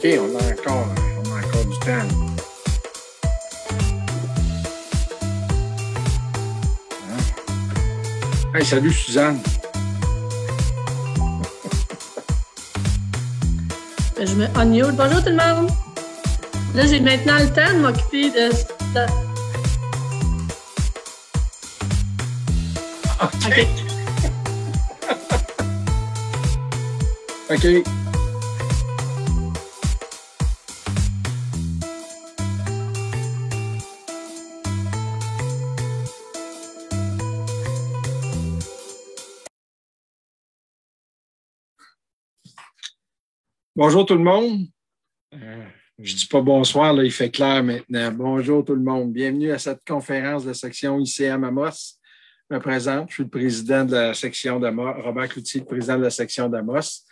OK, on a encore du temps. Hein? Hey, salut Suzanne. Je me unmute. Bonjour tout le monde. Là, j'ai maintenant le temps de m'occuper de... OK. OK. Bonjour tout le monde. Je ne dis pas bonsoir, là, il fait clair maintenant. Bonjour tout le monde. Bienvenue à cette conférence de section ICM Amos. Je me présente, je suis le président de la section d'Amos, Robert Cloutier, le président de la section d'Amos.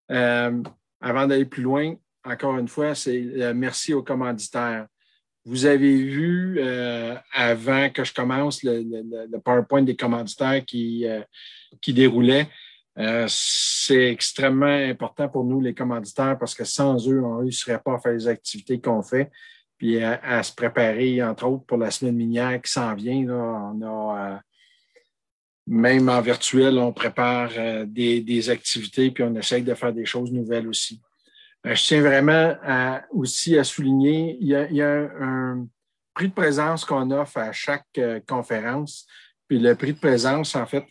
Avant d'aller plus loin, encore une fois, c'est merci aux commanditaires. Vous avez vu, avant que je commence, le PowerPoint des commanditaires qui déroulait. C'est extrêmement important pour nous, les commanditaires, parce que sans eux, on ne réussirait pas à faire les activités qu'on fait, puis à se préparer, entre autres, pour la semaine minière qui s'en vient. Là, on a, même en virtuel, on prépare des activités, puis on essaye de faire des choses nouvelles aussi. Je tiens vraiment aussi à souligner, il y a un prix de présence qu'on offre à chaque conférence, puis le prix de présence, en fait,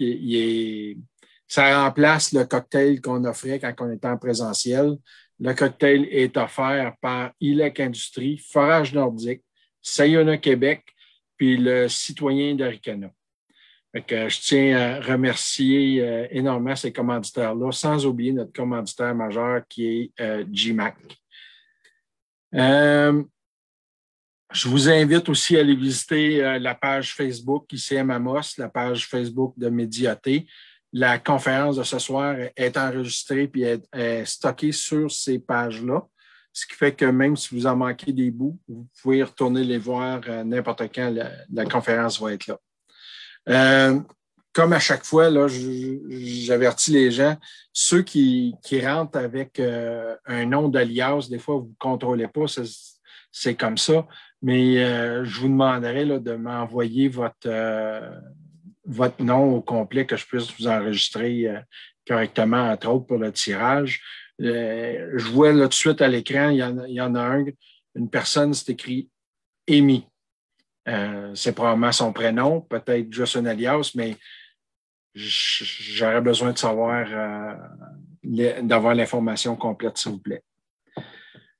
ça remplace le cocktail qu'on offrait quand on était en présentiel. Le cocktail est offert par ILEC Industries, Forage Nordique, Sayona Québec, puis le Citoyen d'Aricana. Je tiens à remercier énormément ces commanditaires-là, sans oublier notre commanditaire majeur qui est GMAC. Je vous invite aussi à aller visiter la page Facebook ICM Amos, la page Facebook de Médiaté. La conférence de ce soir est enregistrée et est stockée sur ces pages-là, ce qui fait que même si vous en manquez des bouts, vous pouvez retourner les voir n'importe quand, la conférence va être là. Comme à chaque fois, là, j'avertis les gens, ceux qui rentrent avec un nom d'alias, des fois, vous ne contrôlez pas, c'est comme ça, mais je vous demanderai là, de m'envoyer votre nom au complet, que je puisse vous enregistrer correctement, entre autres, pour le tirage. Je vois là tout de suite à l'écran, il y en a une personne, c'est écrit Amy. C'est probablement son prénom, peut-être juste un alias, mais j'aurais besoin de savoir, d'avoir l'information complète, s'il vous plaît.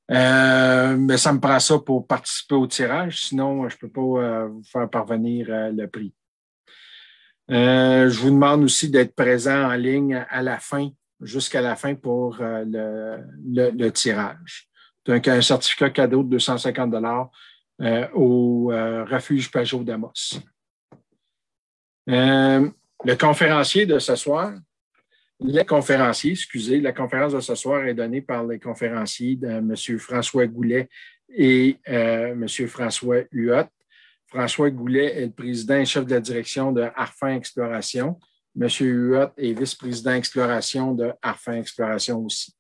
Mais ça me prend ça pour participer au tirage, sinon je ne peux pas vous faire parvenir le prix. Je vous demande aussi d'être présent en ligne à la fin, jusqu'à la fin pour le tirage. Donc, un certificat cadeau de 250 $ au refuge Pajot d'Amos. Le conférencier de ce soir, la conférence de ce soir est donnée par les conférenciers de M. François Goulet et M. François Huot. François Goulet est le président et chef de la direction de Arfin Exploration. M. Huot est vice-président exploration de Arfin Exploration aussi.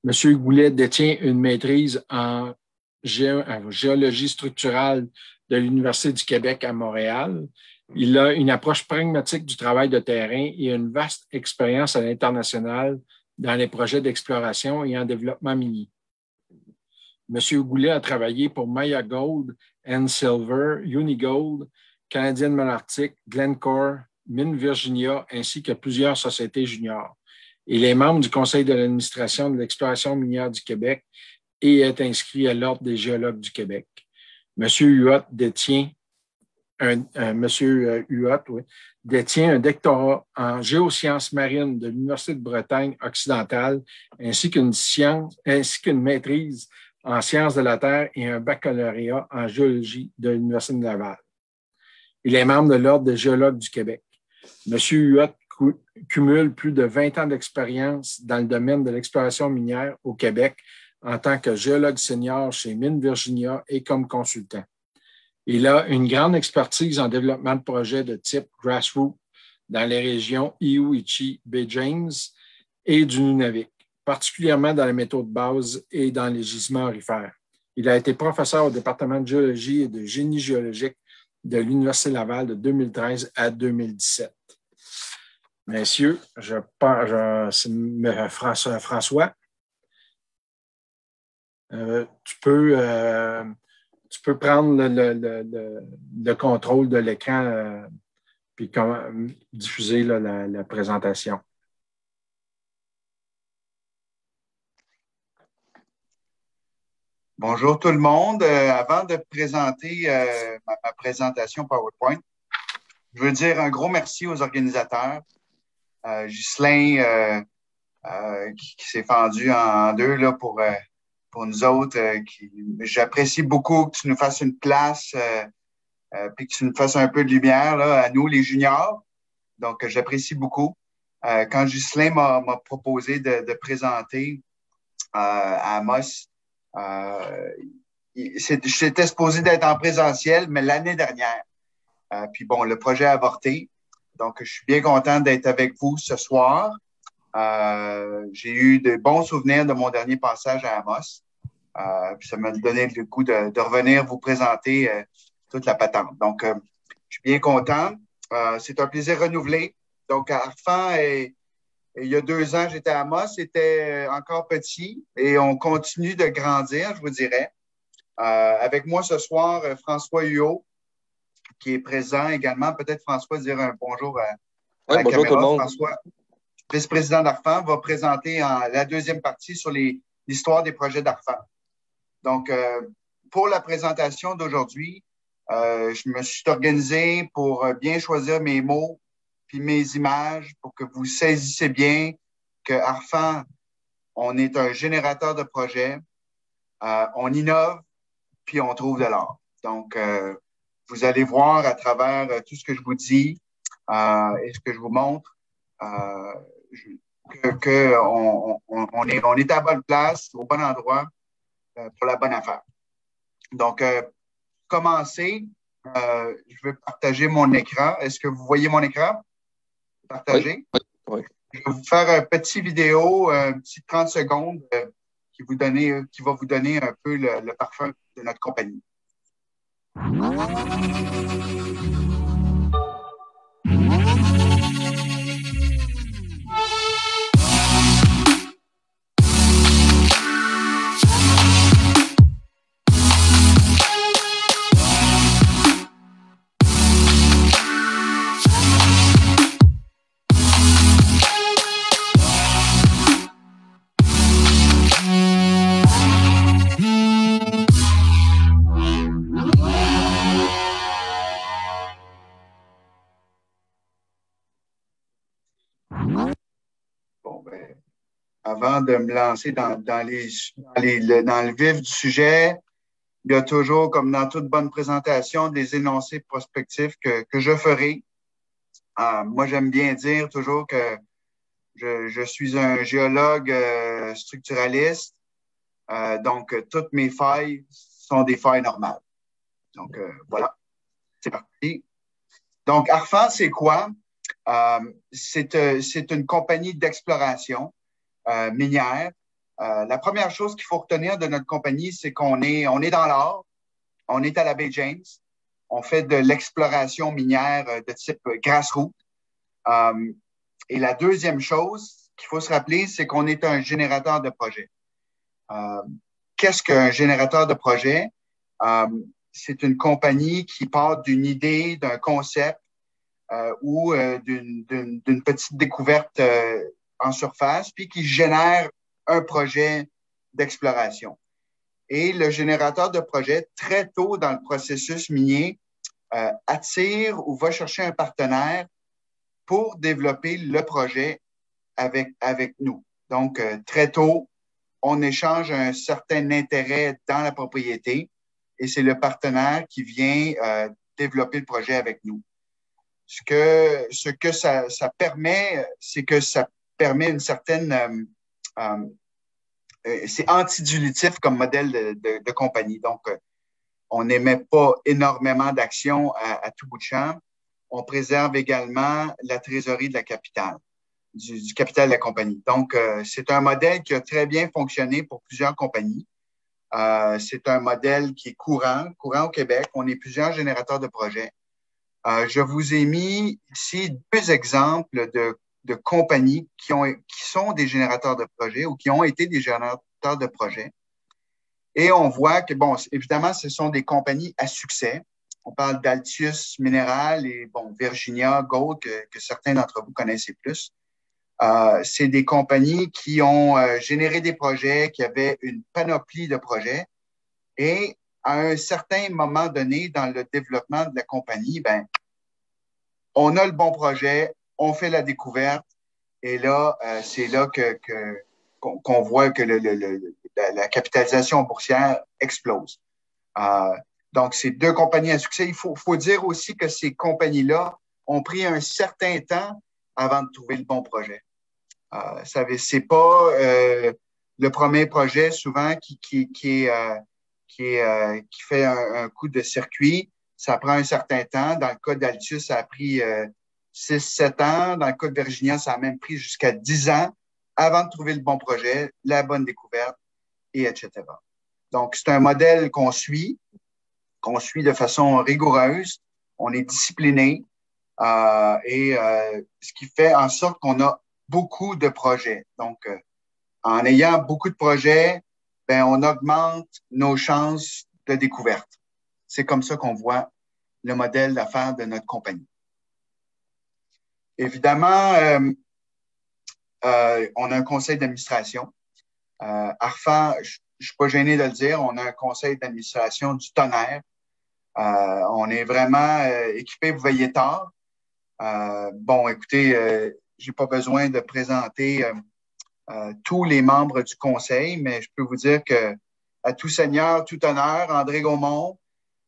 M. Goulet détient une maîtrise en géologie structurale de l'Université du Québec à Montréal. Il a une approche pragmatique du travail de terrain et une vaste expérience à l'international dans les projets d'exploration et en développement minier. M. Goulet a travaillé pour Maya Gold and Silver, Unigold, Canadian Malartic, Glencore, Mines Virginia, ainsi que plusieurs sociétés juniors. Il est membre du Conseil de l'administration de l'exploration minière du Québec et est inscrit à l'Ordre des géologues du Québec. M. Huot détient un doctorat en géosciences marines de l'Université de Bretagne occidentale, ainsi qu'une maîtrise en sciences de la Terre et un baccalauréat en géologie de l'Université de Laval. Il est membre de l'Ordre des géologues du Québec. M. Huot cumule plus de 20 ans d'expérience dans le domaine de l'exploration minière au Québec en tant que géologue senior chez Mines Virginia et comme consultant. Il a une grande expertise en développement de projets de type grassroots dans les régions Iou-Ichi, Baie-James et du Nunavik. particulièrement dans les métaux de base et dans les gisements aurifères. Il a été professeur au département de géologie et de génie géologique de l'Université Laval de 2013 à 2017. Messieurs, c'est François, tu peux prendre le contrôle de l'écran puis diffuser la présentation. Bonjour tout le monde. Avant de présenter ma présentation PowerPoint, je veux dire un gros merci aux organisateurs. Ghislain, qui s'est fendu en deux là, pour nous autres. J'apprécie beaucoup que tu nous fasses une place puis que tu nous fasses un peu de lumière là, à nous, les juniors. Donc, j'apprécie beaucoup. Quand Ghislain m'a proposé de présenter à Amos, j'étais supposé d'être en présentiel, mais l'année dernière. Puis bon, le projet a avorté. Donc, je suis bien content d'être avec vous ce soir. J'ai eu de bons souvenirs de mon dernier passage à Amos. Puis ça m'a donné le goût de revenir vous présenter toute la patente. Donc, je suis bien content. C'est un plaisir renouvelé. Donc, à Arfan, il y a 2 ans, j'étais à Amos, c'était encore petit et on continue de grandir, je vous dirais. Avec moi ce soir, François Huot, qui est présent également. Peut-être François dire un bonjour à la bonjour caméra. Tout le monde. François, vice-président d'Arfan, va présenter la deuxième partie sur l'histoire des projets d'Arfan. Donc, pour la présentation d'aujourd'hui, je me suis organisé pour bien choisir mes mots puis mes images pour que vous saisissiez bien que Arfan, on est un générateur de projets, on innove, puis on trouve de l'or. Donc, vous allez voir à travers tout ce que je vous dis et ce que je vous montre qu'on est à la bonne place, au bon endroit pour la bonne affaire. Donc, commencer, je vais partager mon écran. Est-ce que vous voyez mon écran? Partagé? Oui. Je vais vous faire un petit vidéo, un petit 30 secondes qui va vous donner un peu le parfum de notre compagnie. Avant de me lancer dans le vif du sujet, il y a toujours, comme dans toute bonne présentation, des énoncés prospectifs que je ferai. Moi, j'aime bien dire toujours que je suis un géologue structuraliste. Donc, toutes mes failles sont des failles normales. Donc, voilà, c'est parti. Donc, Arfan, c'est quoi? C'est une compagnie d'exploration minière. La première chose qu'il faut retenir de notre compagnie, c'est qu'on est dans l'or, on est à la baie James, on fait de l'exploration minière de type grassroots. Et la deuxième chose qu'il faut se rappeler, c'est qu'on est un générateur de projet. Qu'est-ce qu'un générateur de projet? C'est une compagnie qui part d'une idée, d'un concept ou d'une petite découverte en surface, puis qui génère un projet d'exploration. Et le générateur de projet, très tôt dans le processus minier, attire ou va chercher un partenaire pour développer le projet avec nous. Donc, très tôt, on échange un certain intérêt dans la propriété et c'est le partenaire qui vient développer le projet avec nous. Ce que ça permet, c'est que ça permet une certaine... c'est antidilutif comme modèle de compagnie. Donc, on n'émet pas énormément d'actions à tout bout de champ. On préserve également la trésorerie de la capitale. du capital de la compagnie. Donc, c'est un modèle qui a très bien fonctionné pour plusieurs compagnies. C'est un modèle qui est courant au Québec. On est plusieurs générateurs de projets. Je vous ai mis ici 2 exemples de compagnies qui sont des générateurs de projets ou qui ont été des générateurs de projets. Et on voit que, bon, évidemment, ce sont des compagnies à succès. On parle d'Altius Mineral et, bon, Virginia Gold, que certains d'entre vous connaissez plus. C'est des compagnies qui ont généré des projets, qui avaient une panoplie de projets. Et à un certain moment donné dans le développement de la compagnie, ben, on a le bon projet, on fait la découverte. Et là, c'est là qu'on voit que la capitalisation boursière explose. Donc, c'est 2 compagnies à succès. Il faut dire aussi que ces compagnies-là ont pris un certain temps avant de trouver le bon projet. C'est pas le premier projet souvent qui fait un coup de circuit. Ça prend un certain temps. Dans le cas d'Altius, ça a pris 6-7 ans. Dans le cas de Virginia, ça a même pris jusqu'à 10 ans avant de trouver le bon projet, la bonne découverte, et etc. Donc, c'est un modèle qu'on suit de façon rigoureuse. On est discipliné ce qui fait en sorte qu'on a beaucoup de projets. Donc, en ayant beaucoup de projets, ben, on augmente nos chances de découverte. C'est comme ça qu'on voit le modèle d'affaires de notre compagnie. Évidemment, on a un conseil d'administration. Arfan, je ne suis pas gêné de le dire, on a un conseil d'administration du tonnerre. On est vraiment équipé pour veiller tard. Bon, écoutez, j'ai pas besoin de présenter tous les membres du conseil, mais je peux vous dire que à tout seigneur, tout honneur, André Gaumont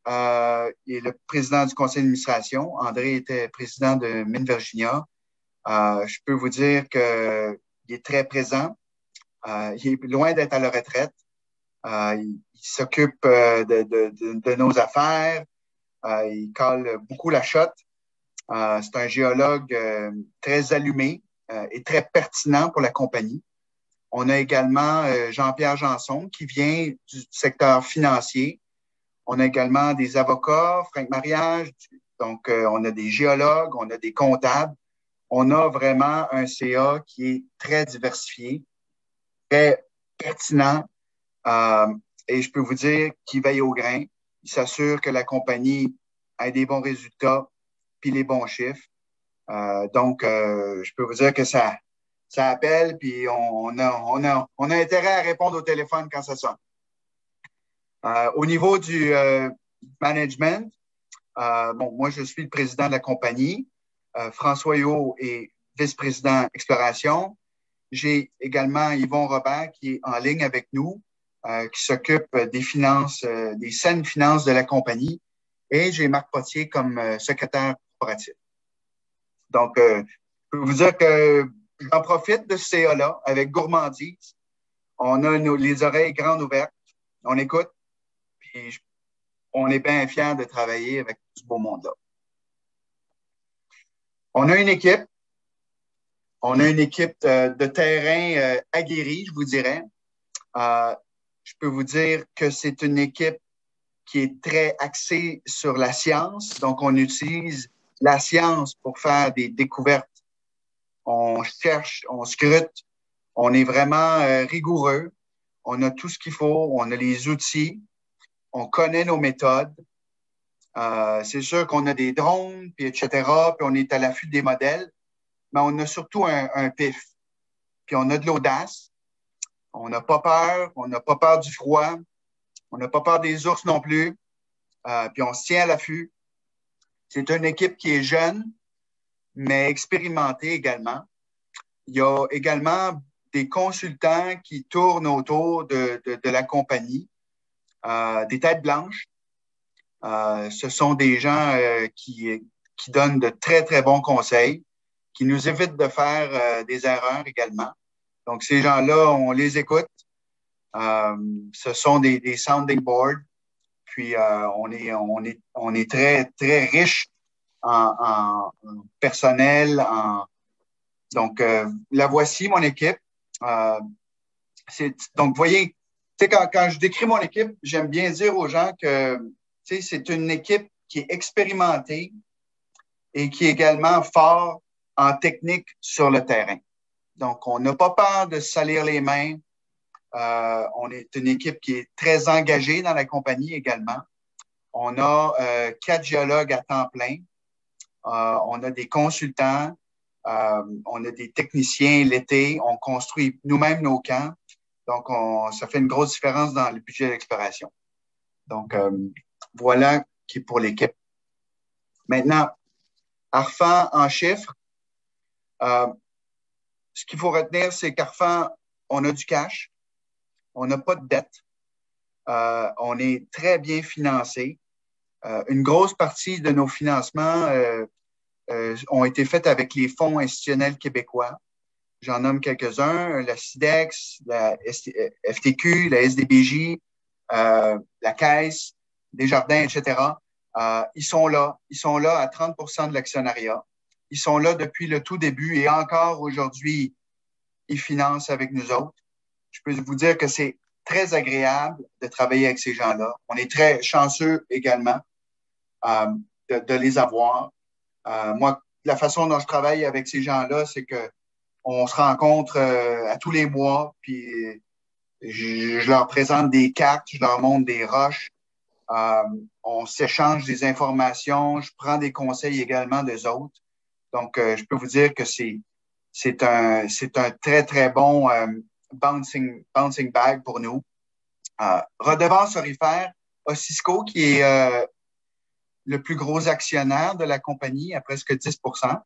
est le président du conseil d'administration. André était président de Mines Virginia. Je peux vous dire qu'il est très présent. Il est loin d'être à la retraite. Il s'occupe de nos affaires. Il colle beaucoup la shot. C'est un géologue très allumé et très pertinent pour la compagnie. On a également Jean-Pierre Janson qui vient du secteur financier. On a également des avocats, Franck Mariage. Donc, on a des géologues, on a des comptables. On a vraiment un CA qui est très diversifié, très pertinent. Et je peux vous dire qu'il veille au grain. Il s'assure que la compagnie ait des bons résultats puis les bons chiffres. Donc, je peux vous dire que ça appelle, puis on a intérêt à répondre au téléphone quand ça sonne. Au niveau du management, bon, moi, je suis le président de la compagnie. François Huot est vice-président exploration. J'ai également Yvon Robert qui est en ligne avec nous, qui s'occupe des finances, des saines finances de la compagnie. Et j'ai Marc Potier comme secrétaire corporatif. Donc, je peux vous dire que j'en profite de ce CA-là avec gourmandise. On a les oreilles grandes ouvertes. On écoute. Puis, on est bien fiers de travailler avec ce beau monde-là. On a une équipe. On a une équipe de terrain aguerrie, je vous dirais. Je peux vous dire que c'est une équipe qui est très axée sur la science. Donc, on utilise la science pour faire des découvertes. On cherche, on scrute. On est vraiment rigoureux. On a tout ce qu'il faut. On a les outils. On connaît nos méthodes. C'est sûr qu'on a des drones, puis etc., puis on est à l'affût des modèles, mais on a surtout un pif. Puis on a de l'audace. On n'a pas peur. On n'a pas peur du froid. On n'a pas peur des ours non plus. Puis on se tient à l'affût. C'est une équipe qui est jeune, mais expérimentée également. Il y a également des consultants qui tournent autour de la compagnie, des têtes blanches. Ce sont des gens qui donnent de très, très bons conseils, qui nous évitent de faire des erreurs également. Donc, ces gens-là, on les écoute. Ce sont des sounding boards. Puis, on est très, très riche en personnel, Donc, la voici, mon équipe. Donc, vous voyez, quand je décris mon équipe, j'aime bien dire aux gens que c'est une équipe qui est expérimentée et qui est également fort en technique sur le terrain. Donc, on n'a pas peur de se salir les mains. On est une équipe qui est très engagée dans la compagnie également. On a 4 géologues à temps plein. On a des consultants. On a des techniciens l'été. On construit nous-mêmes nos camps. Donc, ça fait une grosse différence dans le budget d'exploration. Donc, voilà qui est pour l'équipe. Maintenant, Arfan en chiffres. Ce qu'il faut retenir, c'est qu'Arfan, on a du cash. On n'a pas de dette. On est très bien financé. Une grosse partie de nos financements ont été faits avec les fonds institutionnels québécois. J'en nomme quelques-uns, la SIDEX, la FTQ, la SDBJ, la Caisse, Desjardins, etc. Ils sont là. Ils sont là à 30 % de l'actionnariat. Ils sont là depuis le tout début et encore aujourd'hui, ils financent avec nous autres. Je peux vous dire que c'est très agréable de travailler avec ces gens-là. On est très chanceux également de les avoir. Moi, la façon dont je travaille avec ces gens-là, c'est que on se rencontre à tous les mois, puis je leur présente des cartes, je leur montre des roches. On s'échange des informations, je prends des conseils également des autres. Donc, je peux vous dire que c'est un très, très bon bouncing bag pour nous. Redevance aurifère, Osisko, qui est le plus gros actionnaire de la compagnie, à presque 10 %.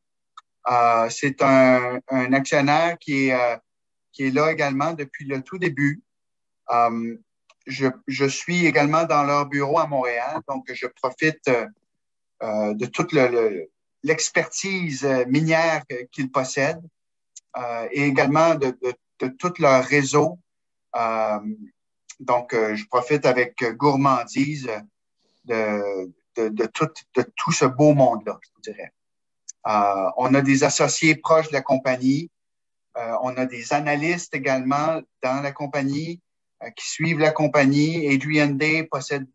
C'est un actionnaire qui est là également depuis le tout début. Je suis également dans leur bureau à Montréal, donc je profite de toute l'expertise minière qu'ils possèdent et également de tout leur réseau. Donc, je profite avec gourmandise de tout ce beau monde-là, je vous dirais. On a des associés proches de la compagnie. On a des analystes également dans la compagnie qui suivent la compagnie. Adrian Day possède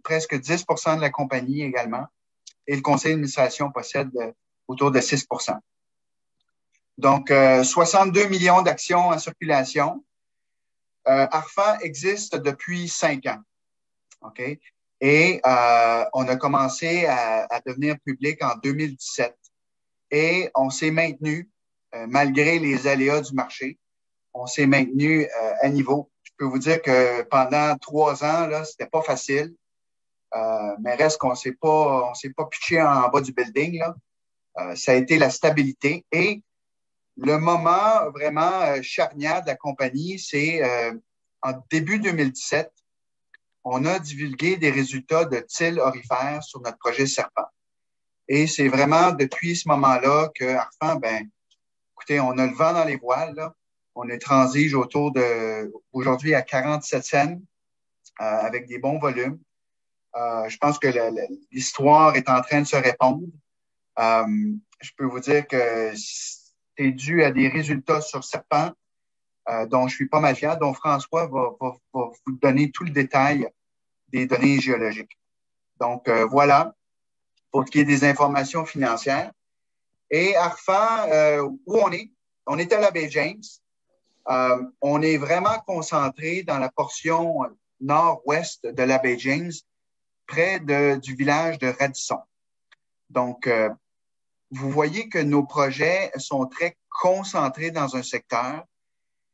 presque 10 % de la compagnie également. Et le conseil d'administration possède autour de 6 %. Donc, 62 millions d'actions en circulation. Arfan existe depuis 5 ans. OK? Et on a commencé à devenir public en 2017. Et on s'est maintenu, malgré les aléas du marché, on s'est maintenu à niveau. Je peux vous dire que pendant 3 ans, là, c'était pas facile. Mais reste qu'on s'est pas pitché en bas du building, là. Ça a été la stabilité. Et le moment vraiment charnière de la compagnie, c'est en début 2017, on a divulgué des résultats de til aurifère sur notre projet Serpent. Et c'est vraiment depuis ce moment-là que Arfan, écoutez, on a le vent dans les voiles, là. On est transige autour de, aujourd'hui, à 47 cents, avec des bons volumes. Je pense que l'histoire est en train de se répondre. Je peux vous dire que c'est dû à des résultats sur Serpent dont je suis pas mal fier, dont François va vous donner tout le détail des données géologiques. Donc, voilà, pour ce qui est des informations financières. Et Arfan, où on est? On est à la baie James. On est vraiment concentré dans la portion nord-ouest de la baie James, près du village de Radisson. Donc, vous voyez que nos projets sont très concentrés dans un secteur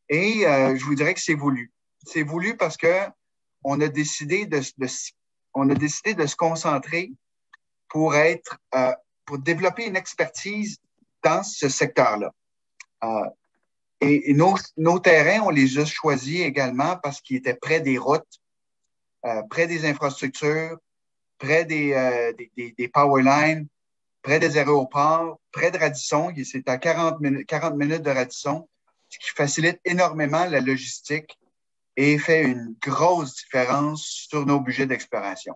et je vous dirais que c'est voulu. C'est voulu parce que on a décidé de se concentrer pour développer une expertise dans ce secteur-là. Et nos terrains, on les a choisis également parce qu'ils étaient près des routes, près des infrastructures, près des power lines, près des aéroports, près de Radisson. C'est à 40 minutes de Radisson, ce qui facilite énormément la logistique et fait une grosse différence sur nos budgets d'exploration.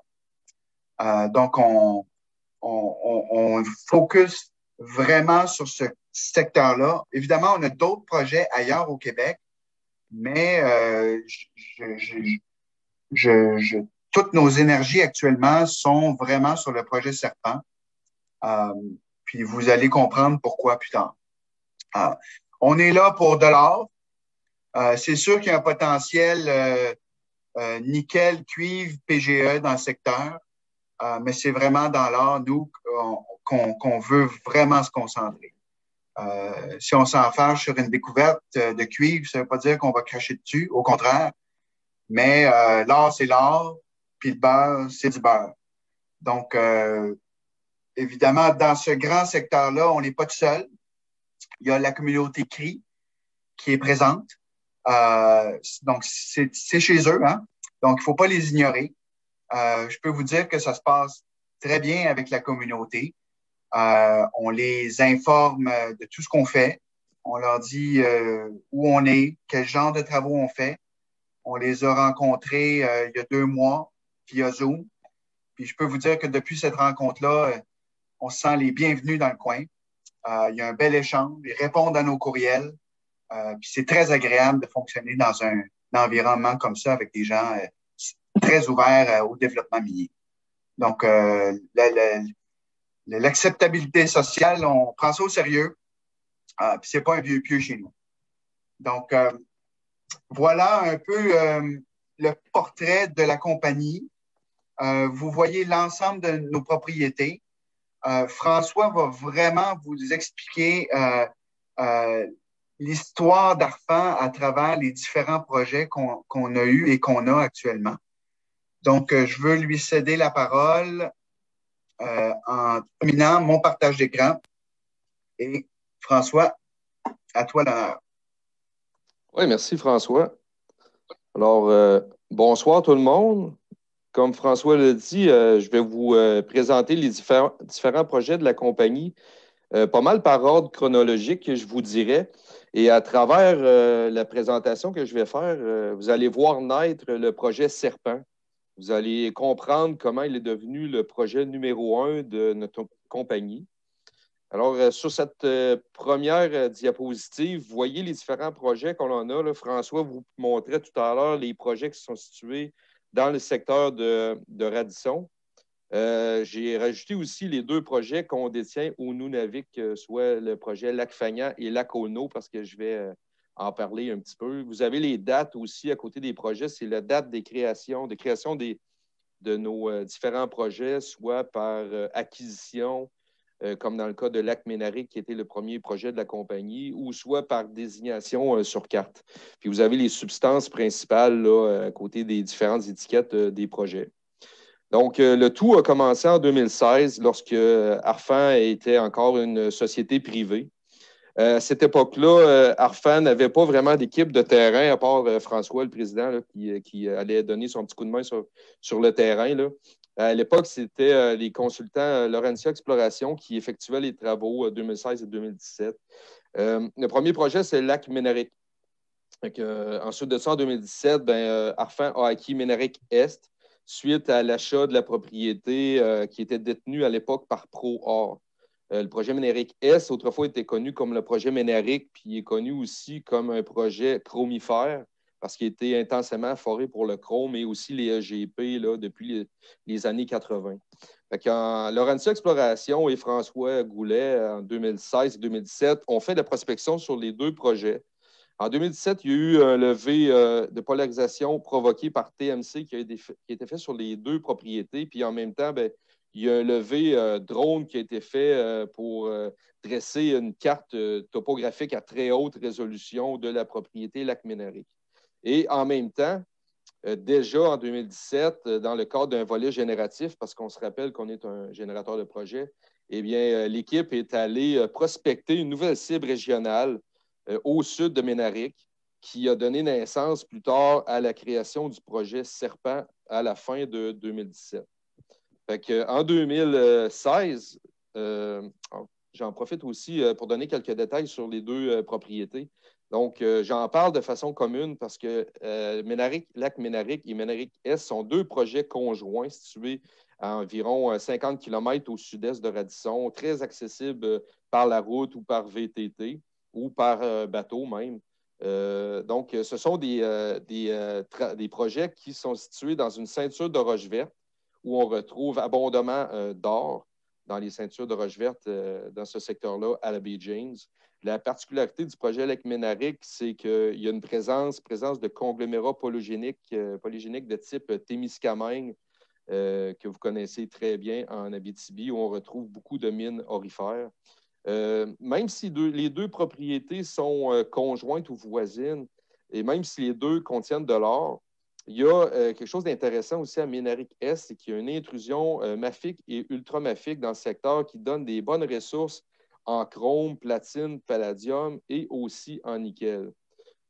Donc, on focus vraiment sur ce secteur-là. Évidemment, on a d'autres projets ailleurs au Québec, mais toutes nos énergies actuellement sont vraiment sur le projet Serpent. Puis vous allez comprendre pourquoi plus tard. On est là pour de l'or. C'est sûr qu'il y a un potentiel nickel, cuivre, PGE dans le secteur, mais c'est vraiment dans l'or, nous, qu'on veut vraiment se concentrer. Si on s'enfarge sur une découverte de cuivre, ça ne veut pas dire qu'on va cracher dessus, au contraire. Mais l'or, c'est l'or, puis le beurre, c'est du beurre. Donc, évidemment, dans ce grand secteur-là, on n'est pas tout seul. Il y a la communauté CRI qui est présente. Donc, c'est chez eux, hein? Donc, il ne faut pas les ignorer. Je peux vous dire que ça se passe très bien avec la communauté. On les informe de tout ce qu'on fait. On leur dit où on est, quel genre de travaux on fait. On les a rencontrés il y a 2 mois via Zoom. Puis je peux vous dire que depuis cette rencontre-là, on se sent les bienvenus dans le coin. Il y a un bel échange. Ils répondent à nos courriels. Puis c'est très agréable de fonctionner dans un environnement comme ça avec des gens très ouverts au développement minier. Donc, l'acceptabilité sociale, on prend ça au sérieux. Puis c'est pas un vieux pieu chez nous. Donc, voilà un peu le portrait de la compagnie. Vous voyez l'ensemble de nos propriétés. François va vraiment vous expliquer l'histoire d'Arfan à travers les différents projets qu'on a eus et qu'on a actuellement. Donc, je veux lui céder la parole en terminant mon partage d'écran. Et François, à toi l'honneur. Oui, merci François. Alors, bonsoir tout le monde. Comme François l'a dit, je vais vous présenter les différents projets de la compagnie, pas mal par ordre chronologique, je vous dirais. Et à travers la présentation que je vais faire, vous allez voir naître le projet Serpent. Vous allez comprendre comment il est devenu le projet numéro 1 de notre compagnie. Alors, sur cette première diapositive, vous voyez les différents projets qu'on en a. Là. François vous montrait tout à l'heure les projets qui sont situés dans le secteur de Radisson. J'ai rajouté aussi les 2 projets qu'on détient au Nunavik, soit le projet Lac-Fagnan et Lac-Ono, parce que je vais en parler un petit peu. Vous avez les dates aussi à côté des projets. C'est la date de création de nos différents projets, soit par acquisition, comme dans le cas de Lac-Ménaric, qui était le premier projet de la compagnie, ou soit par désignation sur carte. Puis vous avez les substances principales là, à côté des différentes étiquettes des projets. Donc, le tout a commencé en 2016, lorsque Arfan était encore une société privée. À cette époque-là, Arfan n'avait pas vraiment d'équipe de terrain, à part François, le président, là, qui allait donner son petit coup de main sur le terrain. Là. À l'époque, c'était les consultants Laurentia Exploration qui effectuaient les travaux 2016 et 2017. Le premier projet, c'est Lac-Ménaric. Ensuite de ça, en 2017, Arfan a acquis Ménaric Est suite à l'achat de la propriété qui était détenue à l'époque par ProOr. Le projet Ménaric S, autrefois, était connu comme le projet Ménaric, puis il est connu aussi comme un projet chromifère, parce qu'il était intensément foré pour le chrome et aussi les EGP là, depuis les années 80. Laurentia Exploration et François Goulet, en 2016 et 2017, ont fait de la prospection sur les 2 projets. En 2017, il y a eu un levé de polarisation provoqué par TMC qui a été fait sur les 2 propriétés, puis en même temps, il y a un levé drone qui a été fait pour dresser une carte topographique à très haute résolution de la propriété Lac-Ménaric. Et en même temps, déjà en 2017, dans le cadre d'un volet génératif, parce qu'on se rappelle qu'on est un générateur de projet, eh bien, l'équipe est allée prospecter une nouvelle cible régionale au sud de Ménaric, qui a donné naissance plus tard à la création du projet Serpent à la fin de 2017. En 2016, j'en profite aussi pour donner quelques détails sur les 2 propriétés. Donc, j'en parle de façon commune parce que Lac-Ménaric et Ménaric Est sont 2 projets conjoints situés à environ 50 km au sud-est de Radisson, très accessible par la route ou par VTT ou par bateau même. Donc, ce sont des projets qui sont situés dans une ceinture de roches vertes où on retrouve abondamment d'or dans les ceintures de roches vertes dans ce secteur-là à la baie James. La particularité du projet Lac-Ménaric, c'est qu'il y a une présence de conglomérats polygéniques de type Témiscamingue, que vous connaissez très bien en Abitibi, où on retrouve beaucoup de mines aurifères. Même si les deux propriétés sont conjointes ou voisines, et même si les deux contiennent de l'or, il y a quelque chose d'intéressant aussi à Ménaric-Est, c'est qu'il y a une intrusion mafique et ultramafique dans le secteur qui donne des bonnes ressources en chrome, platine, palladium et aussi en nickel.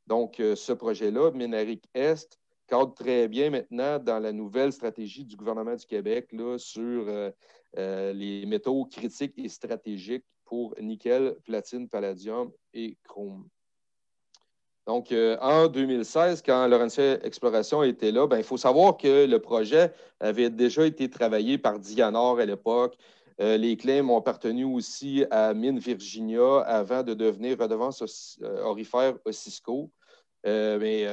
Donc, ce projet-là, Ménaric-Est, cadre très bien maintenant dans la nouvelle stratégie du gouvernement du Québec là, sur les métaux critiques et stratégiques pour nickel, platine, palladium et chrome. Donc, en 2016, quand Laurentia Exploration était là, il faut savoir que le projet avait déjà été travaillé par Dianor à l'époque. Les claims ont appartenu aussi à Mines Virginia avant de devenir redevance aurifère Osisco. Mais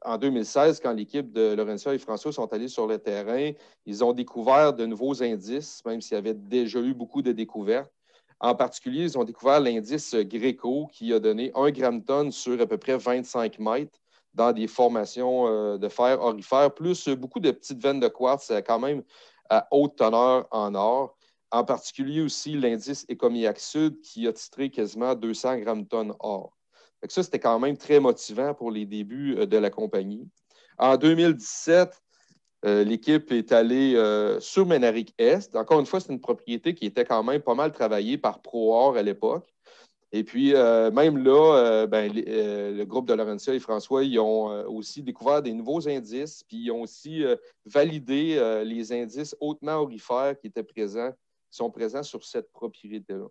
en 2016, quand l'équipe de Laurentia et François sont allés sur le terrain, ils ont découvert de nouveaux indices, même s'il y avait déjà eu beaucoup de découvertes. En particulier, ils ont découvert l'indice Greco qui a donné 1 gramme-tonne sur à peu près 25 mètres dans des formations de fer aurifère, plus beaucoup de petites veines de quartz quand même à haute teneur en or. En particulier aussi l'indice Écomiac Sud qui a titré quasiment 200 grammes-tonnes or. Donc ça, c'était quand même très motivant pour les débuts de la compagnie. En 2017, l'équipe est allée sur Ménaric-Est. Encore une fois, c'est une propriété qui était quand même pas mal travaillée par ProOr à l'époque. Et puis, même là, le groupe de Laurentia et François, ils ont aussi découvert des nouveaux indices, puis ils ont aussi validé les indices hautement aurifères qui sont présents sur cette propriété-là.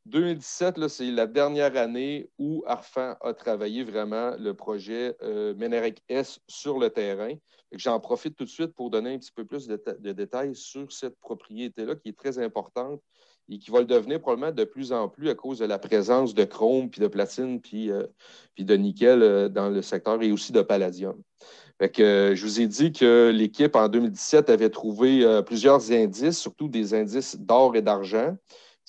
2017, là, c'est la dernière année où Arfan a travaillé vraiment le projet Ménaric-Est sur le terrain. J'en profite tout de suite pour donner un petit peu plus de détails sur cette propriété-là qui est très importante et qui va le devenir probablement de plus en plus à cause de la présence de chrome, puis de platine, puis de nickel dans le secteur et aussi de palladium. Je vous ai dit que l'équipe en 2017 avait trouvé plusieurs indices, surtout des indices d'or et d'argent.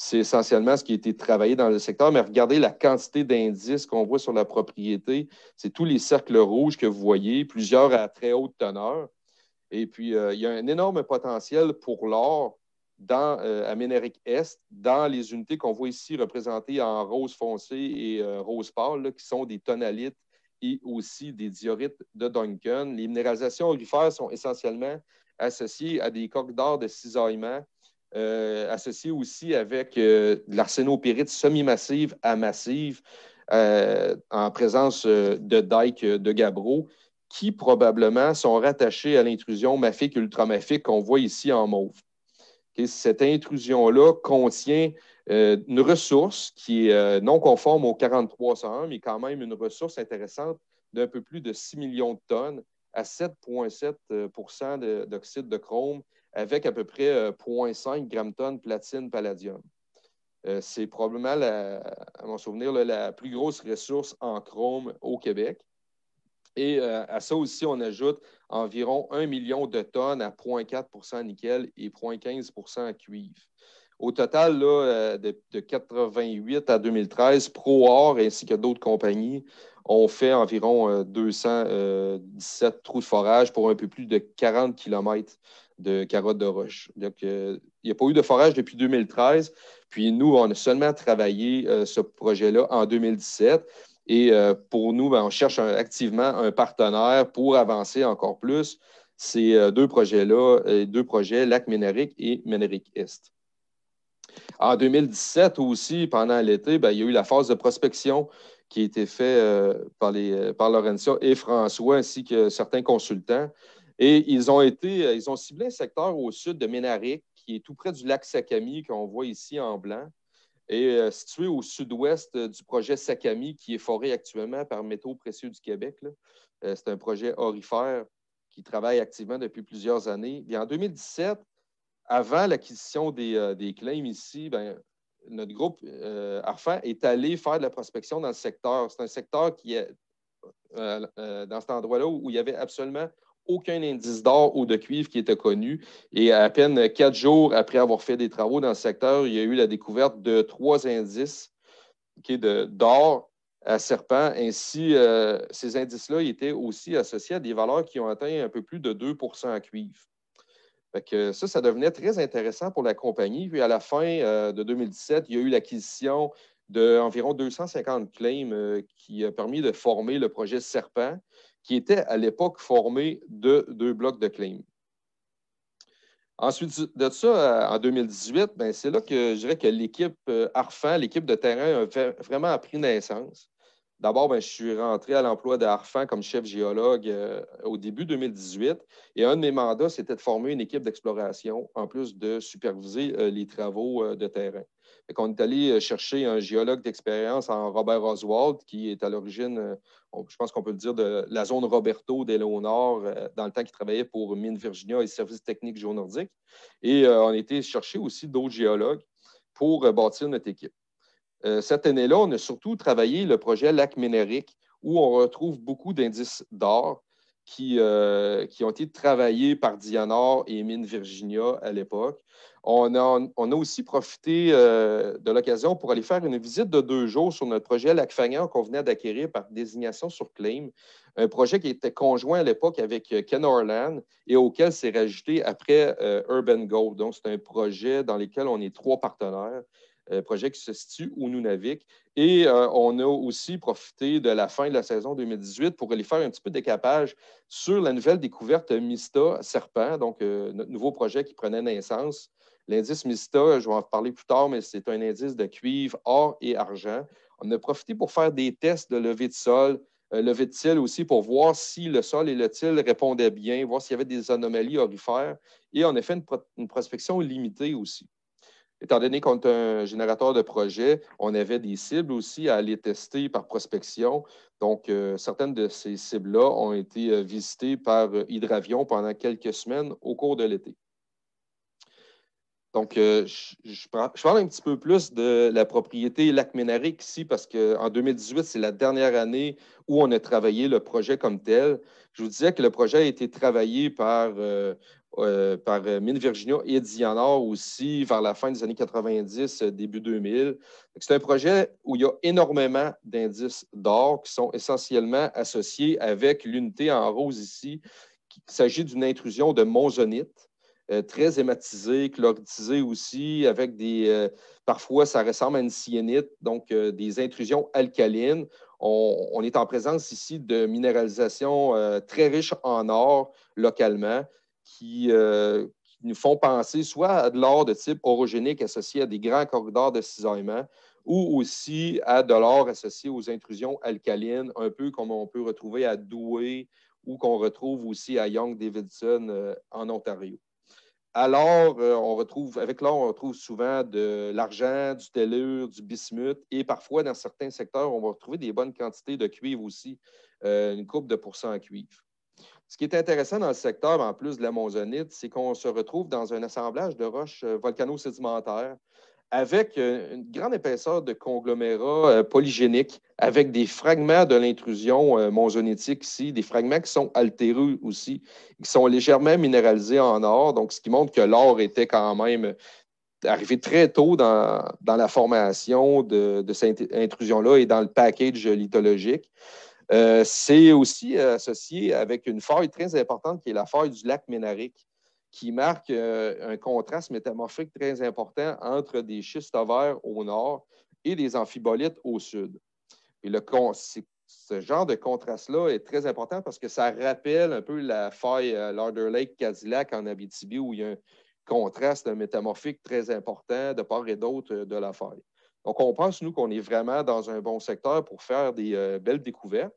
C'est essentiellement ce qui a été travaillé dans le secteur. Mais regardez la quantité d'indices qu'on voit sur la propriété. C'est tous les cercles rouges que vous voyez, plusieurs à très haute teneur. Et puis, il y a un énorme potentiel pour l'or à Ménaric-Est, dans les unités qu'on voit ici représentées en rose foncé et rose pâle, là, qui sont des tonalites et aussi des diorites de Duncan. Les minéralisations aurifères sont essentiellement associées à des coques d'or de cisaillement, associé aussi avec de l'arsénopyrite semi-massive à massive en présence de dikes de gabbro qui probablement sont rattachés à l'intrusion mafique ultramafique qu'on voit ici en mauve. Okay? Cette intrusion-là contient une ressource qui est non conforme au 4301, mais quand même une ressource intéressante d'un peu plus de 6 millions de tonnes à 7,7 % d'oxyde de chrome avec à peu près 0,5 gramme-tonne platine palladium. C'est probablement, à mon souvenir, la plus grosse ressource en chrome au Québec. Et à ça aussi, on ajoute environ 1 million de tonnes à 0,4 % nickel et 0,15 % cuivre. Au total, là, de 88 à 2013, ProOr ainsi que d'autres compagnies ont fait environ 217 trous de forage pour un peu plus de 40 km de carottes de roche. Donc, il n'y a pas eu de forage depuis 2013. Puis nous, on a seulement travaillé ce projet-là en 2017. Et pour nous, on cherche activement un partenaire pour avancer encore plus ces deux projets-là, deux projets, Lac-Ménaric et Ménaric-Est. En 2017 aussi, pendant l'été, il y a eu la phase de prospection qui a été faite par Laurentia et François, ainsi que certains consultants. Et ils ont ciblé un secteur au sud de Ménaric, qui est tout près du lac Sakami, qu'on voit ici en blanc, et situé au sud-ouest du projet Sakami, qui est foré actuellement par Métaux Précieux du Québec. C'est un projet aurifère qui travaille activement depuis plusieurs années. Et en 2017, avant l'acquisition des claims ici, notre groupe Arfan est allé faire de la prospection dans le secteur. C'est un secteur qui est dans cet endroit-là où il n'y avait absolument aucun indice d'or ou de cuivre qui était connu. Et à peine 4 jours après avoir fait des travaux dans le secteur, il y a eu la découverte de 3 indices d'or à serpent. Ainsi, ces indices-là étaient aussi associés à des valeurs qui ont atteint un peu plus de 2 % à cuivre. Fait que ça devenait très intéressant pour la compagnie. Puis à la fin de 2017, il y a eu l'acquisition d'environ 250 claims qui a permis de former le projet Serpent, qui était à l'époque formé de 2 blocs de claims. Ensuite de ça, en 2018, c'est là que je dirais que l'équipe Arfan, l'équipe de terrain, a vraiment pris naissance. D'abord, je suis rentré à l'emploi d'Arfan comme chef géologue au début 2018. Et un de mes mandats, c'était de former une équipe d'exploration, en plus de superviser les travaux de terrain. On est allé chercher un géologue d'expérience en Robert Oswald, qui est à l'origine, je pense qu'on peut le dire, de la zone Roberto d'Éléonore, dans le temps qu'il travaillait pour Mines Virginia et Services techniques géonordiques. Et on a été chercher aussi d'autres géologues pour bâtir notre équipe. Cette année-là, on a surtout travaillé le projet Lac Ménéric, où on retrouve beaucoup d'indices d'or qui ont été travaillés par Dianor et Mines Virginia à l'époque. On a aussi profité de l'occasion pour aller faire une visite de 2 jours sur notre projet Lac Fagnan qu'on venait d'acquérir par désignation sur claim, un projet qui était conjoint à l'époque avec Ken Orland et auquel s'est rajouté après Urban Gold. Donc, c'est un projet dans lequel on est 3 partenaires. Projet qui se situe au Nunavik. Et on a aussi profité de la fin de la saison 2018 pour aller faire un petit peu de décapage sur la nouvelle découverte Mista Serpent, donc notre nouveau projet qui prenait naissance. L'indice Mista, je vais en parler plus tard, mais c'est un indice de cuivre, or et argent. On a profité pour faire des tests de levée de sol, levée de til aussi pour voir si le sol et le til répondaient bien, voir s'il y avait des anomalies aurifères. Et on a fait une prospection limitée aussi. Étant donné qu'on est un générateur de projets, on avait des cibles aussi à aller tester par prospection. Donc, certaines de ces cibles-là ont été visitées par hydravion pendant quelques semaines au cours de l'été. Donc, je parle un petit peu plus de la propriété Lac Ménéric ici parce qu'en 2018, c'est la dernière année où on a travaillé le projet comme tel. Je vous disais que le projet a été travaillé par Mines Virginia et Dianor aussi vers la fin des années 90, début 2000. C'est un projet où il y a énormément d'indices d'or qui sont essentiellement associés avec l'unité en rose ici. Il s'agit d'une intrusion de monzonite. Très hématisé, chloridisé aussi, avec parfois ça ressemble à une syénite, donc des intrusions alcalines. On est en présence ici de minéralisation très riche en or localement qui nous font penser soit à de l'or de type orogénique associé à des grands corridors de cisaillement ou aussi à de l'or associé aux intrusions alcalines, un peu comme on peut retrouver à Douai ou qu'on retrouve aussi à Young-Davidson en Ontario. Alors, on retrouve souvent de l'argent, du tellure, du bismuth et parfois, dans certains secteurs, on va retrouver des bonnes quantités de cuivre aussi, une couple de pourcents en cuivre. Ce qui est intéressant dans le secteur, en plus de la monzonite, c'est qu'on se retrouve dans un assemblage de roches volcano-sédimentaires avec une grande épaisseur de conglomérats polygéniques, avec des fragments de l'intrusion monzonitique ici, des fragments qui sont altéreux aussi, qui sont légèrement minéralisés en or, donc ce qui montre que l'or était quand même arrivé très tôt dans la formation de cette intrusion-là et dans le package lithologique. C'est aussi associé avec une faille très importante qui est la faille du lac Ménéric, qui marque un contraste métamorphique très important entre des schistes ovaires au nord et des amphibolites au sud. Et ce genre de contraste-là est très important parce que ça rappelle un peu la faille Larder Lake-Cadillac en Abitibi où il y a un contraste métamorphique très important de part et d'autre de la faille. Donc, on pense, nous, qu'on est vraiment dans un bon secteur pour faire des belles découvertes.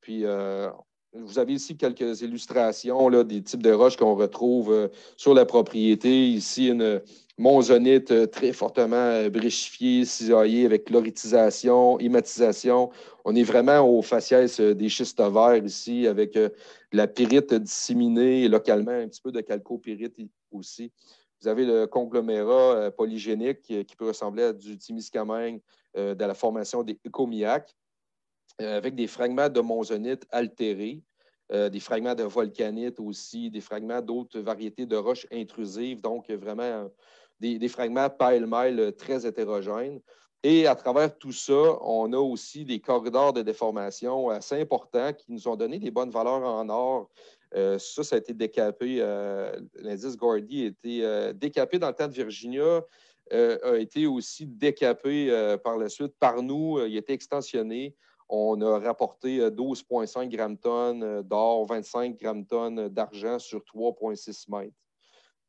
Puis, vous avez ici quelques illustrations là, des types de roches qu'on retrouve sur la propriété. Ici, une monzonite très fortement bréchifiée, cisaillée avec chloritisation, hématisation. On est vraiment au faciès des schistes ovaires ici avec de la pyrite disséminée et localement un petit peu de calcopyrite aussi. Vous avez le conglomérat polygénique qui peut ressembler à du Témiscamingue de la formation des Comiac, avec des fragments de monzonite altérés, des fragments de volcanite aussi, des fragments d'autres variétés de roches intrusives, donc vraiment des fragments pêle-mêle très hétérogènes. Et à travers tout ça, on a aussi des corridors de déformation assez importants qui nous ont donné des bonnes valeurs en or. Ça a été décapé. L'indice Gordy a été décapé dans le temps de Virginia, a été aussi décapé par la suite par nous. Il a été extensionné. On a rapporté 12,5 grammes-tonnes d'or, 25 grammes-tonnes d'argent sur 3,6 mètres.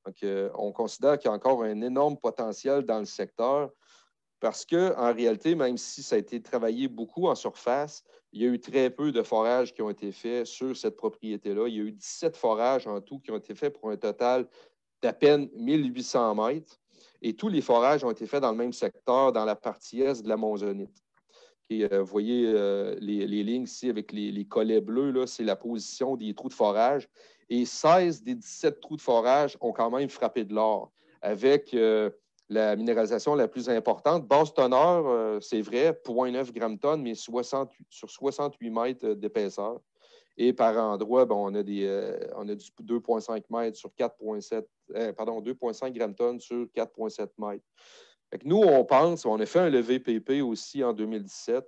Donc, on considère qu'il y a encore un énorme potentiel dans le secteur parce qu'en réalité, même si ça a été travaillé beaucoup en surface, il y a eu très peu de forages qui ont été faits sur cette propriété-là. Il y a eu 17 forages en tout qui ont été faits pour un total d'à peine 1800 mètres. Et tous les forages ont été faits dans le même secteur, dans la partie est de la monzonite. Et, vous voyez les lignes ici avec les collets bleus, c'est la position des trous de forage. Et 16 des 17 trous de forage ont quand même frappé de l'or, avec la minéralisation la plus importante. Basse teneur, c'est vrai, 0,9 grammes-tonne, mais sur 68 mètres d'épaisseur. Et par endroit, on a du 2,5 mètres sur 2,5 grammes-tonnes sur 4,7 mètres. Nous, on a fait un levé-PP aussi en 2017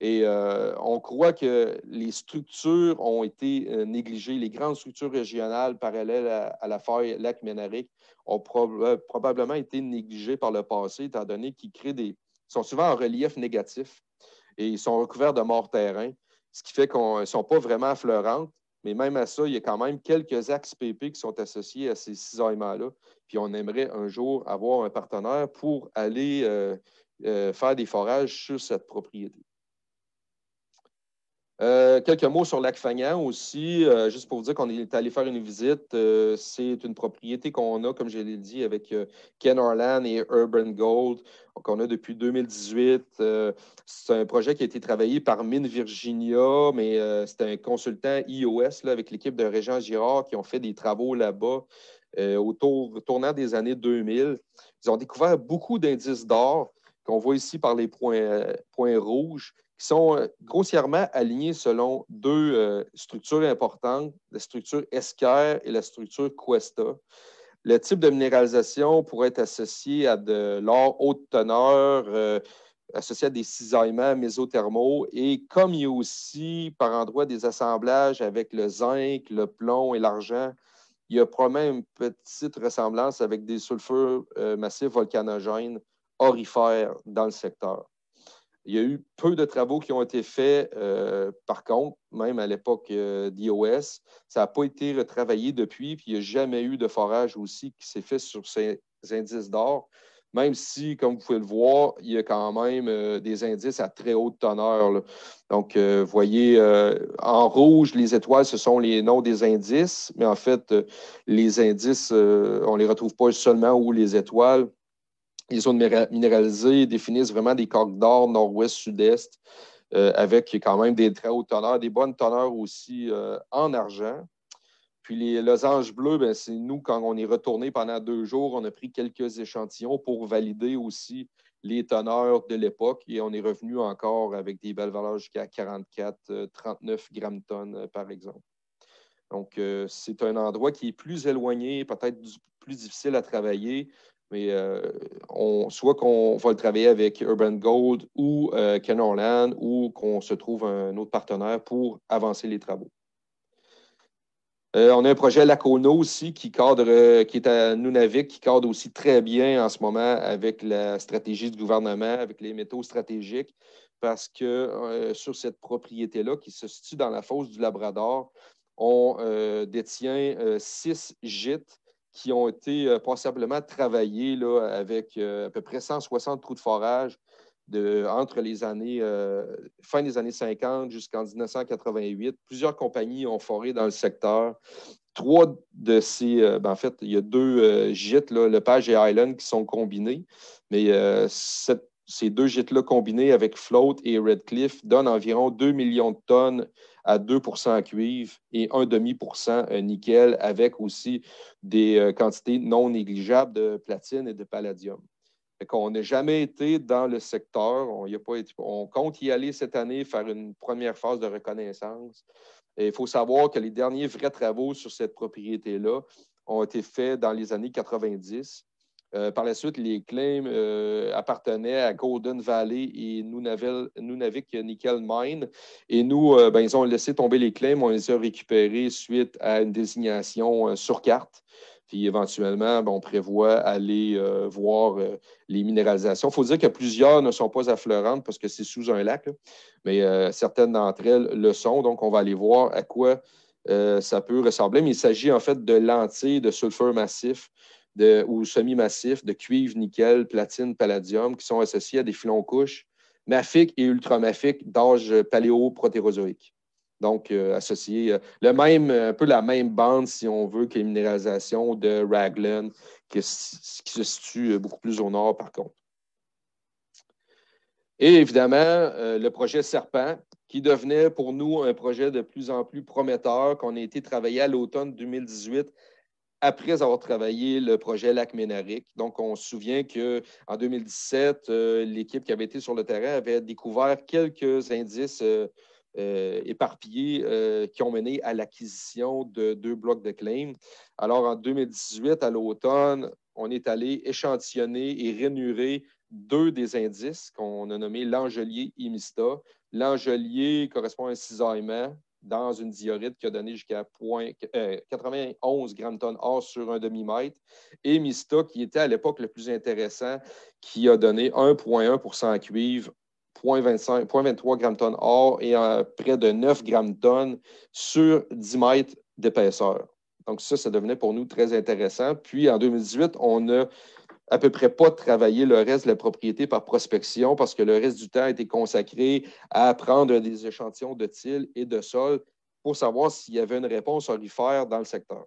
et on croit que les structures ont été négligées. Les grandes structures régionales parallèles à la faille Lac-Ménaric ont probablement été négligées par le passé, étant donné qu'ils sont souvent en relief négatif et ils sont recouverts de morts-terrain, ce qui fait qu'ils ne sont pas vraiment affleurantes. Mais même à ça, il y a quand même quelques axes PP qui sont associés à ces cisaillements-là. Puis on aimerait un jour avoir un partenaire pour aller faire des forages sur cette propriété. Quelques mots sur Lac-Fagnan aussi, juste pour vous dire qu'on est allé faire une visite. C'est une propriété qu'on a, comme je l'ai dit, avec Ken Orland et Urban Gold, qu'on a depuis 2018. C'est un projet qui a été travaillé par Mines Virginia, mais c'est un consultant IOS là, avec l'équipe de Régent Girard qui ont fait des travaux là-bas tournant des années 2000. Ils ont découvert beaucoup d'indices d'or qu'on voit ici par les points rouges, qui sont grossièrement alignés selon deux structures importantes, la structure Esquerre et la structure Cuesta. Le type de minéralisation pourrait être associé à de l'or haute teneur, associé à des cisaillements mésothermaux. Et comme il y a aussi par endroits des assemblages avec le zinc, le plomb et l'argent, il y a probablement une petite ressemblance avec des sulfures massifs volcanogènes aurifères dans le secteur. Il y a eu peu de travaux qui ont été faits, par contre, même à l'époque d'IOS. Ça n'a pas été retravaillé depuis, puis il n'y a jamais eu de forage aussi qui s'est fait sur ces indices d'or, même si, comme vous pouvez le voir, il y a quand même des indices à très haute teneur, là. Donc, vous voyez, en rouge, les étoiles, ce sont les noms des indices, mais en fait, les indices, on ne les retrouve pas seulement où les étoiles. Les zones minéralisées définissent vraiment des corridors nord-ouest-sud-est avec quand même des très hautes teneurs, des bonnes teneurs aussi en argent. Puis les losanges bleus, c'est nous, quand on est retourné pendant 2 jours, on a pris quelques échantillons pour valider aussi les teneurs de l'époque et on est revenu encore avec des belles valeurs jusqu'à 44, 39 grammes-tonnes, par exemple. Donc, c'est un endroit qui est plus éloigné, peut-être plus difficile à travailler, mais soit qu'on va le travailler avec Urban Gold ou Ken Orland ou qu'on se trouve un autre partenaire pour avancer les travaux. On a un projet Lacono aussi qui est à Nunavik, qui cadre aussi très bien en ce moment avec la stratégie du gouvernement, avec les métaux stratégiques, parce que sur cette propriété-là, qui se situe dans la fosse du Labrador, on détient 6 gîtes qui ont été passablement travaillés là, avec à peu près 160 trous de forage entre les années fin des années 50 jusqu'en 1988. Plusieurs compagnies ont foré dans le secteur. 3 de ces... en fait, il y a 2 gîtes, là, Lepage et Island, qui sont combinés. Mais ces 2 gîtes-là combinés avec Float et Redcliffe donnent environ 2 millions de tonnes à 2 % cuivre et 1,5 % nickel, avec aussi des quantités non négligeables de platine et de palladium. On n'a jamais été dans le secteur. On compte y aller cette année, faire une première phase de reconnaissance. Et il faut savoir que les derniers vrais travaux sur cette propriété-là ont été faits dans les années 90. Par la suite, les claims appartenaient à Golden Valley et Nunavik Nickel Mine. Et nous, ils ont laissé tomber les claims. On les a récupérés suite à une désignation sur carte. Puis éventuellement, on prévoit aller voir les minéralisations. Il faut dire que plusieurs ne sont pas affleurantes parce que c'est sous un lac, là, mais certaines d'entre elles le sont. Donc, on va aller voir à quoi ça peut ressembler. Mais il s'agit en fait de lentilles de sulfure massif ou semi-massif de cuivre, nickel, platine, palladium qui sont associés à des filons couches mafiques et ultramafiques d'âge paléoprotérozoïque. Donc, associé, un peu la même bande, si on veut, que les minéralisations de Raglan, qui se situe beaucoup plus au nord, par contre. Et évidemment, le projet Serpent, qui devenait pour nous un projet de plus en plus prometteur, qu'on a été travaillé à l'automne 2018, après avoir travaillé le projet Lac-Ménaric. Donc, on se souvient qu'en 2017, l'équipe qui avait été sur le terrain avait découvert quelques indices éparpillés qui ont mené à l'acquisition de 2 blocs de claims. Alors, en 2018, à l'automne, on est allé échantillonner et rainurer 2 des indices qu'on a nommés l'Angelier et Mista. L'Angelier correspond à un cisaillement dans une diorite qui a donné jusqu'à 91 grammes-tonnes or sur un demi-mètre. Et Mista, qui était à l'époque le plus intéressant, qui a donné 1,1 % cuivre, 0,23 grammes-tonnes or et près de 9 grammes-tonnes sur 10 mètres d'épaisseur. Donc ça devenait pour nous très intéressant. Puis en 2018, on n'a à peu près pas travaillé le reste de la propriété par prospection parce que le reste du temps a été consacré à prendre des échantillons de til et de sol pour savoir s'il y avait une réponse aurifère dans le secteur.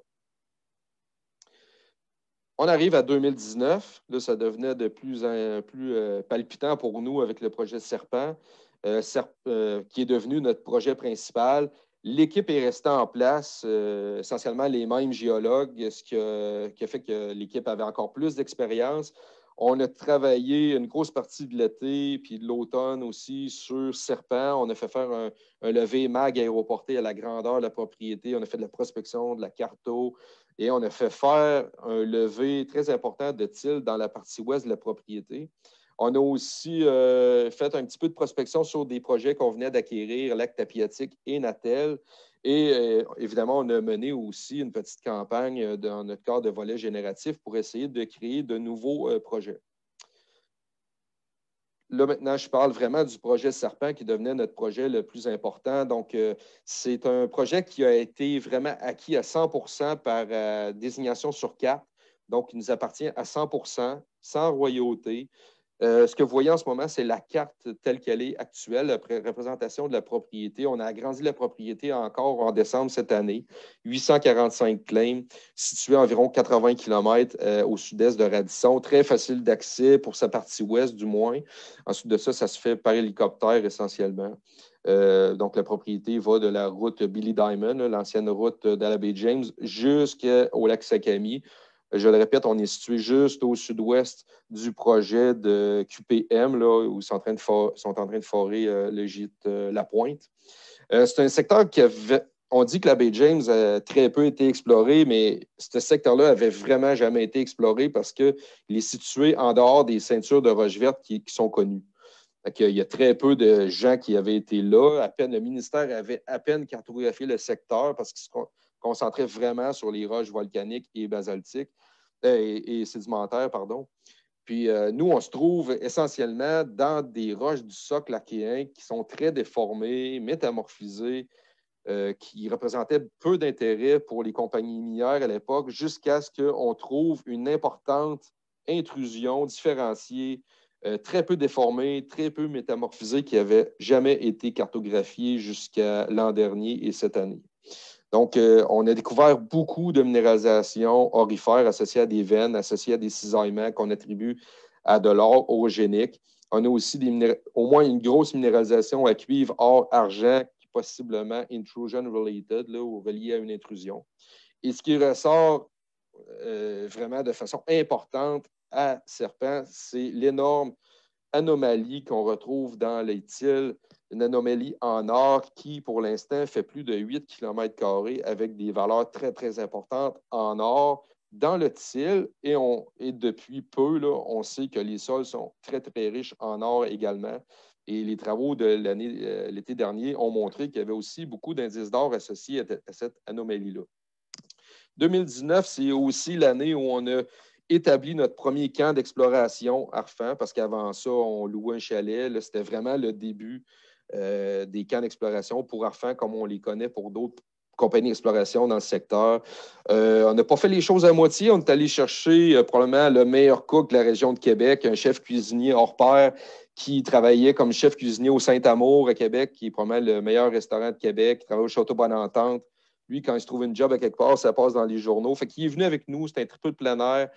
On arrive à 2019. Là, ça devenait de plus en plus palpitant pour nous avec le projet Serpent, qui est devenu notre projet principal. L'équipe est restée en place, essentiellement les mêmes géologues, ce qui a fait que l'équipe avait encore plus d'expérience. On a travaillé une grosse partie de l'été puis de l'automne aussi sur Serpent. On a fait faire un levé mag aéroporté à la grandeur de la propriété. On a fait de la prospection, de la carto et on a fait faire un levé très important de til dans la partie ouest de la propriété. On a aussi fait un petit peu de prospection sur des projets qu'on venait d'acquérir, Lac-Tapiotique et Natel. Et évidemment, on a mené aussi une petite campagne dans notre cadre de volet génératif pour essayer de créer de nouveaux projets. Là, maintenant, je parle vraiment du projet Serpent qui devenait notre projet le plus important. Donc, c'est un projet qui a été vraiment acquis à 100 % par désignation sur carte. Donc, il nous appartient à 100 %, sans royauté. Ce que vous voyez en ce moment, c'est la carte telle qu'elle est actuelle, la représentation de la propriété. On a agrandi la propriété encore en décembre cette année. 845 claims, situés à environ 80 km au sud-est de Radisson. Très facile d'accès pour sa partie ouest, du moins. Ensuite de ça, ça se fait par hélicoptère essentiellement. Donc, la propriété va de la route Billy Diamond, l'ancienne route de la baie James, jusqu'au lac Sakami. Je le répète, on est situé juste au sud-ouest du projet de QPM, là, où ils sont en train de forer le gîte La Pointe. C'est un secteur qui avait, on dit que la baie James a très peu été explorée, mais ce secteur-là avait vraiment jamais été exploré parce qu'il est situé en dehors des ceintures de roches vertes qui sont connues. Il y a très peu de gens qui avaient été là. Le ministère avait à peine cartographié le secteur parce qu'il se concentrait vraiment sur les roches volcaniques et basaltiques et sédimentaires, pardon. Puis nous, on se trouve essentiellement dans des roches du socle archéen qui sont très déformées, métamorphisées, qui représentaient peu d'intérêt pour les compagnies minières à l'époque, jusqu'à ce qu'on trouve une importante intrusion différenciée, très peu déformée, très peu métamorphisée, qui n'avait jamais été cartographiée jusqu'à l'an dernier et cette année. Donc, on a découvert beaucoup de minéralisation aurifère associée à des veines, associée à des cisaillements qu'on attribue à de l'or orogénique. On a aussi au moins une grosse minéralisation à cuivre, or, argent, qui possiblement intrusion-related ou relié à une intrusion. Et ce qui ressort vraiment de façon importante à Serpent, c'est l'énorme anomalie qu'on retrouve dans l'Étile, une anomalie en or qui, pour l'instant, fait plus de 8 km² avec des valeurs très, très importantes en or dans le Till. Et depuis peu, là, on sait que les sols sont très, très riches en or également. Et les travaux de l'été dernier ont montré qu'il y avait aussi beaucoup d'indices d'or associés à cette anomalie-là. 2019, c'est aussi l'année où on a établi notre premier camp d'exploration Arfan, parce qu'avant ça, on louait un chalet. Là, c'était vraiment le début des camps d'exploration pour Arfan, comme on les connaît pour d'autres compagnies d'exploration dans le secteur. On n'a pas fait les choses à moitié. On est allé chercher probablement le meilleur cook de la région de Québec, un chef cuisinier hors pair qui travaillait comme chef cuisinier au Saint-Amour à Québec, qui est probablement le meilleur restaurant de Québec, qui travaille au Château Bonne-Entente. Lui, quand il se trouve une job à quelque part, ça passe dans les journaux. Fait qu'il est venu avec nous, c'était un triple de plein air.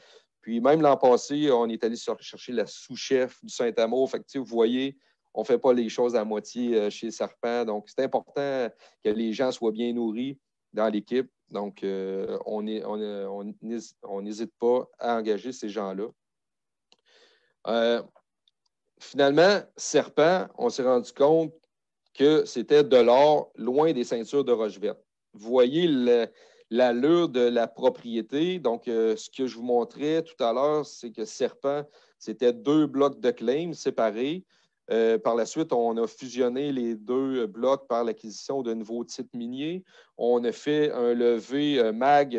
Puis même l'an passé, on est allé chercher la sous-chef du Saint-Amour. Fait que, vous voyez, on ne fait pas les choses à moitié chez Serpent. Donc, c'est important que les gens soient bien nourris dans l'équipe. Donc, on n'hésite pas à engager ces gens-là. Finalement, Serpent, on s'est rendu compte que c'était de l'or loin des ceintures de roche verte. Vous voyez l'allure de la propriété. Donc, ce que je vous montrais tout à l'heure, c'est que Serpent, c'était 2 blocs de claims séparés. Par la suite, on a fusionné les 2 blocs par l'acquisition de nouveaux titres miniers. On a fait un levé MAG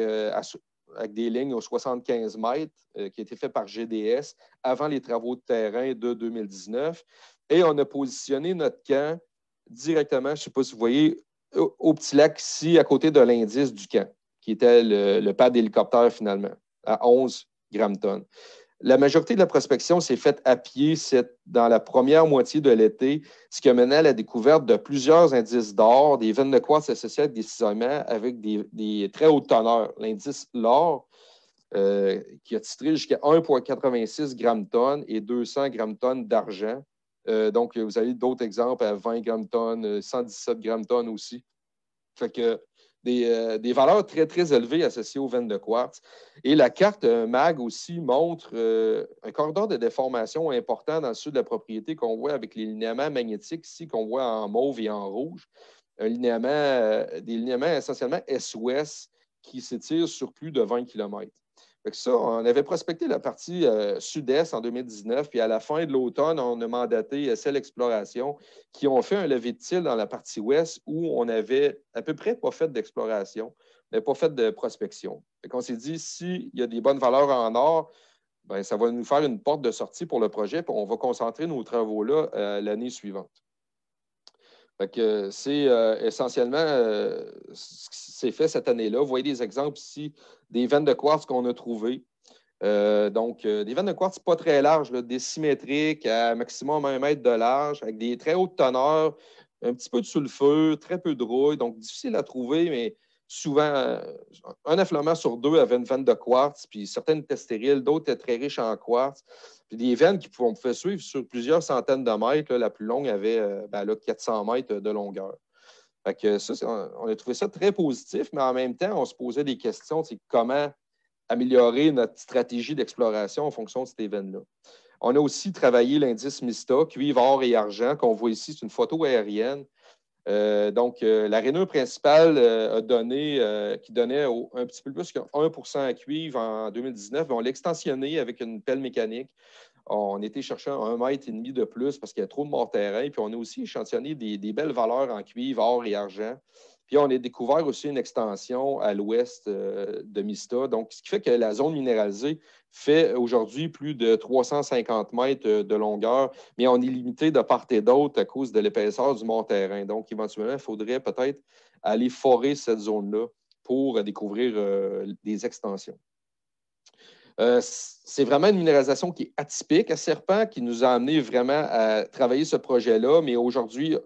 avec des lignes aux 75 mètres qui a été fait par GDS avant les travaux de terrain de 2019. Et on a positionné notre camp directement, je ne sais pas si vous voyez, au petit lac ici, à côté de l'indice du camp, qui était le pad d'hélicoptère finalement, à 11 grammes-tonnes. La majorité de la prospection s'est faite à pied dans la première moitié de l'été, ce qui a mené à la découverte de plusieurs indices d'or, des veines de quartz associées avec des cisaillements avec des très hautes teneurs. L'indice l'or, qui a titré jusqu'à 1,86 grammes-tonnes et 200 grammes-tonnes d'argent. Donc, vous avez d'autres exemples à 20 grammes-tonnes, 117 grammes-tonnes aussi. Fait que des valeurs très, très élevées associées aux veines de quartz. Et la carte MAG aussi montre un corridor de déformation important dans le sud de la propriété qu'on voit avec les linéaments magnétiques ici, qu'on voit en mauve et en rouge. Des linéaments essentiellement est-ouest qui s'étirent sur plus de 20 km. Fait que ça, on avait prospecté la partie sud-est en 2019, puis à la fin de l'automne, on a mandaté Cell Exploration qui ont fait un lever de til dans la partie ouest où on n'avait à peu près pas fait d'exploration, on n'avait pas fait de prospection. Fait qu'on s'est dit, s'il y a des bonnes valeurs en or, bien, ça va nous faire une porte de sortie pour le projet, puis on va concentrer nos travaux-là l'année suivante. Fait que c'est essentiellement ce qui s'est fait cette année-là. Vous voyez des exemples ici des veines de quartz qu'on a trouvées. Donc, des veines de quartz pas très larges, là, des symétriques à maximum 1 mètre de large, avec des très hautes teneurs, un petit peu de sulfure, très peu de rouille. Donc, difficile à trouver, mais souvent, un affleurement sur 2 avait une veine de quartz, puis certaines étaient stériles, d'autres étaient très riches en quartz. Puis des veines qu'on pouvait suivre sur plusieurs centaines de mètres. Là, la plus longue avait 400 mètres de longueur. Fait que ça, on a trouvé ça très positif, mais en même temps, on se posait des questions, c'est comment améliorer notre stratégie d'exploration en fonction de ces veines-là. On a aussi travaillé l'indice MISTA, cuivre, or et argent, qu'on voit ici, c'est une photo aérienne. La rainure principale qui donnait un petit peu plus que 1% à cuivre en 2019, mais on l'a extensionné avec une pelle mécanique. On était chercher 1,5 mètre de plus parce qu'il y a trop de morts-terrain. Puis on a aussi échantillonné des belles valeurs en cuivre, or et argent. Puis on a découvert aussi une extension à l'ouest de Mista. Donc, ce qui fait que la zone minéralisée fait aujourd'hui plus de 350 mètres de longueur, mais on est limité de part et d'autre à cause de l'épaisseur du mont-terrain. Donc, éventuellement, il faudrait peut-être aller forer cette zone-là pour découvrir des extensions. C'est vraiment une minéralisation qui est atypique à Serpent, qui nous a amené vraiment à travailler ce projet-là, mais aujourd'hui,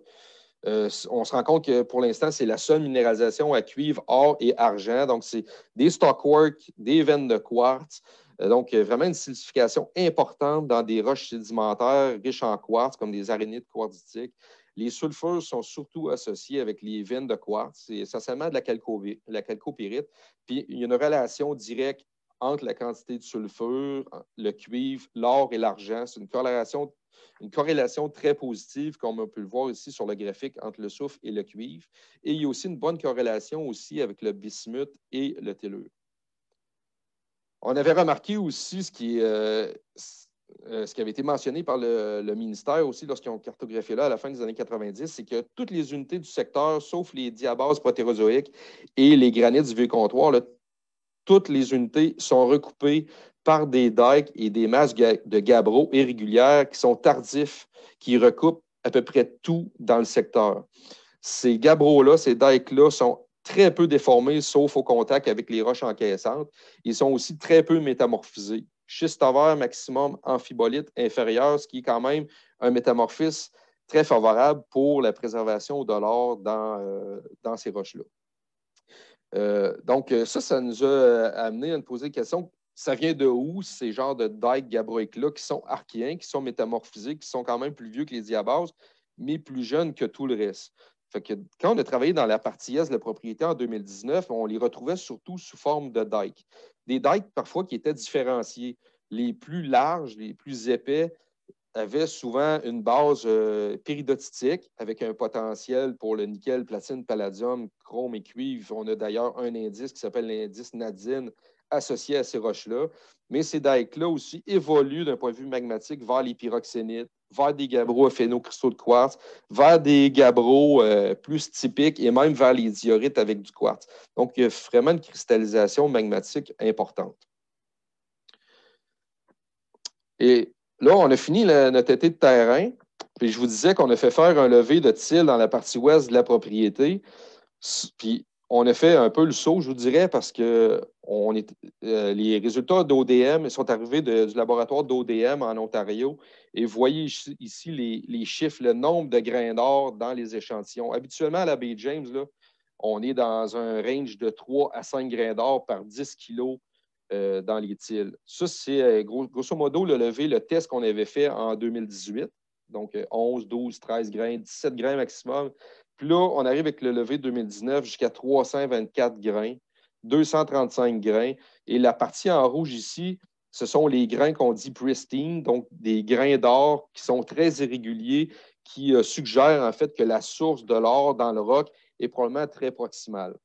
on se rend compte que pour l'instant, c'est la seule minéralisation à cuivre, or et argent. Donc, c'est des stockwork, des veines de quartz. Donc, vraiment une silicification importante dans des roches sédimentaires riches en quartz, comme des arénites quartzitiques, Les sulfures sont surtout associés avec les veines de quartz. C'est essentiellement de la chalcopyrite. Puis, il y a une relation directe entre la quantité de sulfure, le cuivre, l'or et l'argent. C'est une corrélation très positive, comme on peut le voir ici sur le graphique, entre le soufre et le cuivre. Et il y a aussi une bonne corrélation aussi avec le bismuth et le tellure. On avait remarqué aussi ce qui avait été mentionné par le ministère aussi lorsqu'ils ont cartographié là à la fin des années 90, c'est que toutes les unités du secteur, sauf les diabases protérozoïques et les granites du Vieux-Comptoir, là, toutes les unités sont recoupées par des dikes et des masses de gabbro irrégulières qui sont tardifs, qui recoupent à peu près tout dans le secteur. Ces gabbros-là, ces dikes-là sont très peu déformés, sauf au contact avec les roches encaissantes. Ils sont aussi très peu métamorphisés. Schiste ouvert maximum amphibolite inférieur, ce qui est quand même un métamorphisme très favorable pour la préservation de l'or dans ces roches-là. Donc, ça nous a amené à nous poser la question, ça vient de où ces genres de dikes gabbroïques-là qui sont archéens, qui sont métamorphisés, qui sont quand même plus vieux que les diabases, mais plus jeunes que tout le reste. Fait que quand on a travaillé dans la partie est de la propriété en 2019, on les retrouvait surtout sous forme de dikes. Des dikes parfois qui étaient différenciés. Les plus larges, les plus épais, avaient souvent une base péridotitique avec un potentiel pour le nickel, platine, palladium, chrome et cuivre. On a d'ailleurs un indice qui s'appelle l'indice Nadine associé à ces roches-là. Mais ces dikes-là aussi évoluent d'un point de vue magmatique vers les pyroxénites, vers des gabbros à phénocristaux de quartz, vers des gabbros plus typiques et même vers les diorites avec du quartz. Donc, il y a vraiment une cristallisation magmatique importante. Et là, on a fini notre été de terrain. Puis je vous disais qu'on a fait faire un levé de till dans la partie ouest de la propriété. Puis on a fait un peu le saut, je vous dirais, parce que les résultats d'ODM sont arrivés du laboratoire d'ODM en Ontario. Et vous voyez ici les chiffres, le nombre de grains d'or dans les échantillons. Habituellement, à la baie James, là, on est dans un range de 3 à 5 grains d'or par 10 kilos dans les tills. Ça, c'est grosso modo le test qu'on avait fait en 2018. Donc, 11, 12, 13 grains, 17 grains maximum. Puis là, on arrive avec le levé 2019 jusqu'à 324 grains, 235 grains. Et la partie en rouge ici, ce sont les grains qu'on dit pristine, donc des grains d'or qui sont très irréguliers, qui suggèrent en fait que la source de l'or dans le roc est probablement très proximale.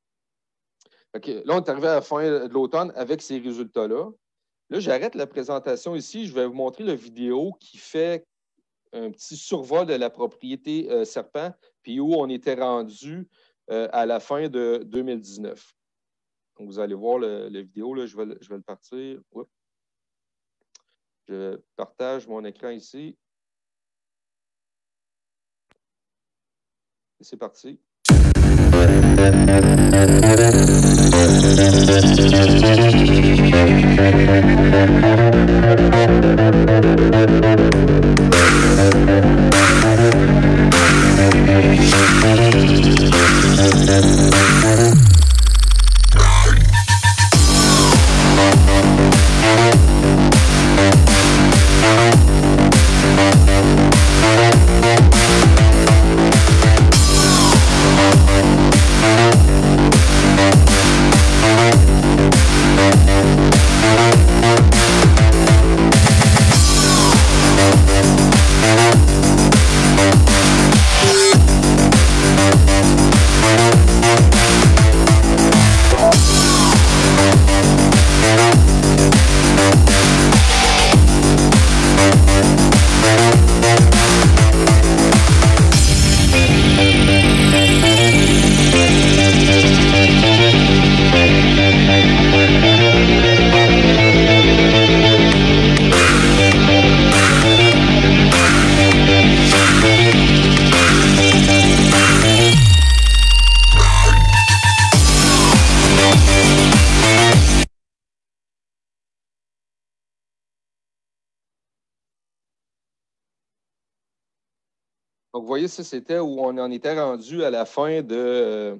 Okay. Là, on est arrivé à la fin de l'automne avec ces résultats-là. Là, j'arrête la présentation ici. Je vais vous montrer la vidéo qui fait un petit survol de la propriété Serpent, puis où on était rendu à la fin de 2019. Donc, vous allez voir la vidéo. Là, je vais le partir. Oups. Je partage mon écran ici. Et c'est parti. Donc, vous voyez, ça, c'était où on en était rendu à la fin de